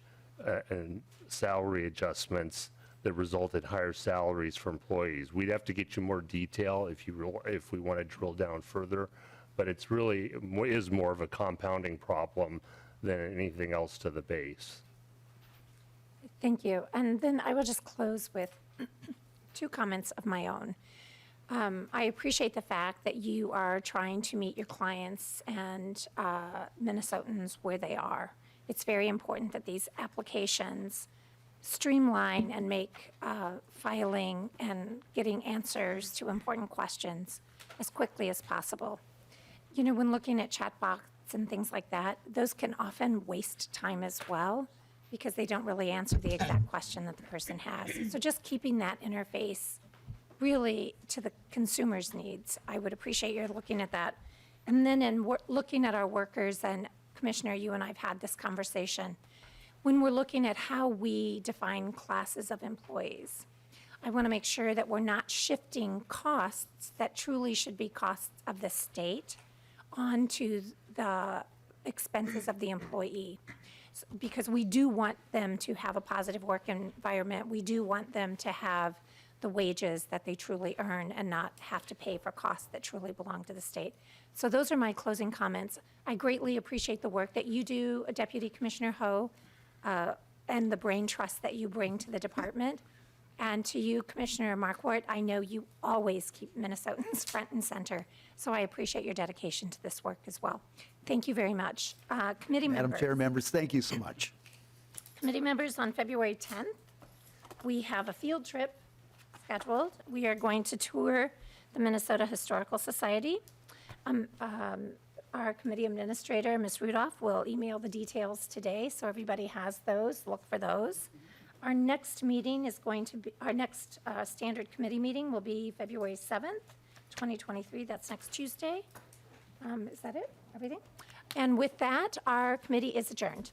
and salary adjustments that result in higher salaries for employees. We'd have to get you more detail if we want to drill down further, but it's really is more of a compounding problem than anything else to the base. Thank you. And then I will just close with two comments of my own. I appreciate the fact that you are trying to meet your clients and Minnesotans where they are. It's very important that these applications streamline and make filing and getting answers to important questions as quickly as possible. When looking at chatbots and things like that, those can often waste time as well because they don't really answer the exact question that the person has. So just keeping that interface really to the consumer's needs, I would appreciate your looking at that. And then in looking at our workers, and Commissioner, you and I have had this conversation, when we're looking at how we define classes of employees, I want to make sure that we're not shifting costs that truly should be costs of the state onto the expenses of the employee. Because we do want them to have a positive work environment. We do want them to have the wages that they truly earn and not have to pay for costs that truly belong to the state. So those are my closing comments. I greatly appreciate the work that you do, Deputy Commissioner Ho, and the brain trust that you bring to the department. And to you, Commissioner Markwart, I know you always keep Minnesotans front and center, so I appreciate your dedication to this work as well. Thank you very much. Committee members. Madam Chair, members, thank you so much. Committee members, on February 10th, we have a field trip scheduled. We are going to tour the Minnesota Historical Society. Our committee administrator, Ms. Rudolph, will email the details today, so everybody has those. Look for those. Our next meeting is going to be, our next standard committee meeting will be February 7th, 2023. That's next Tuesday. Is that it? Everything? And with that, our committee is adjourned.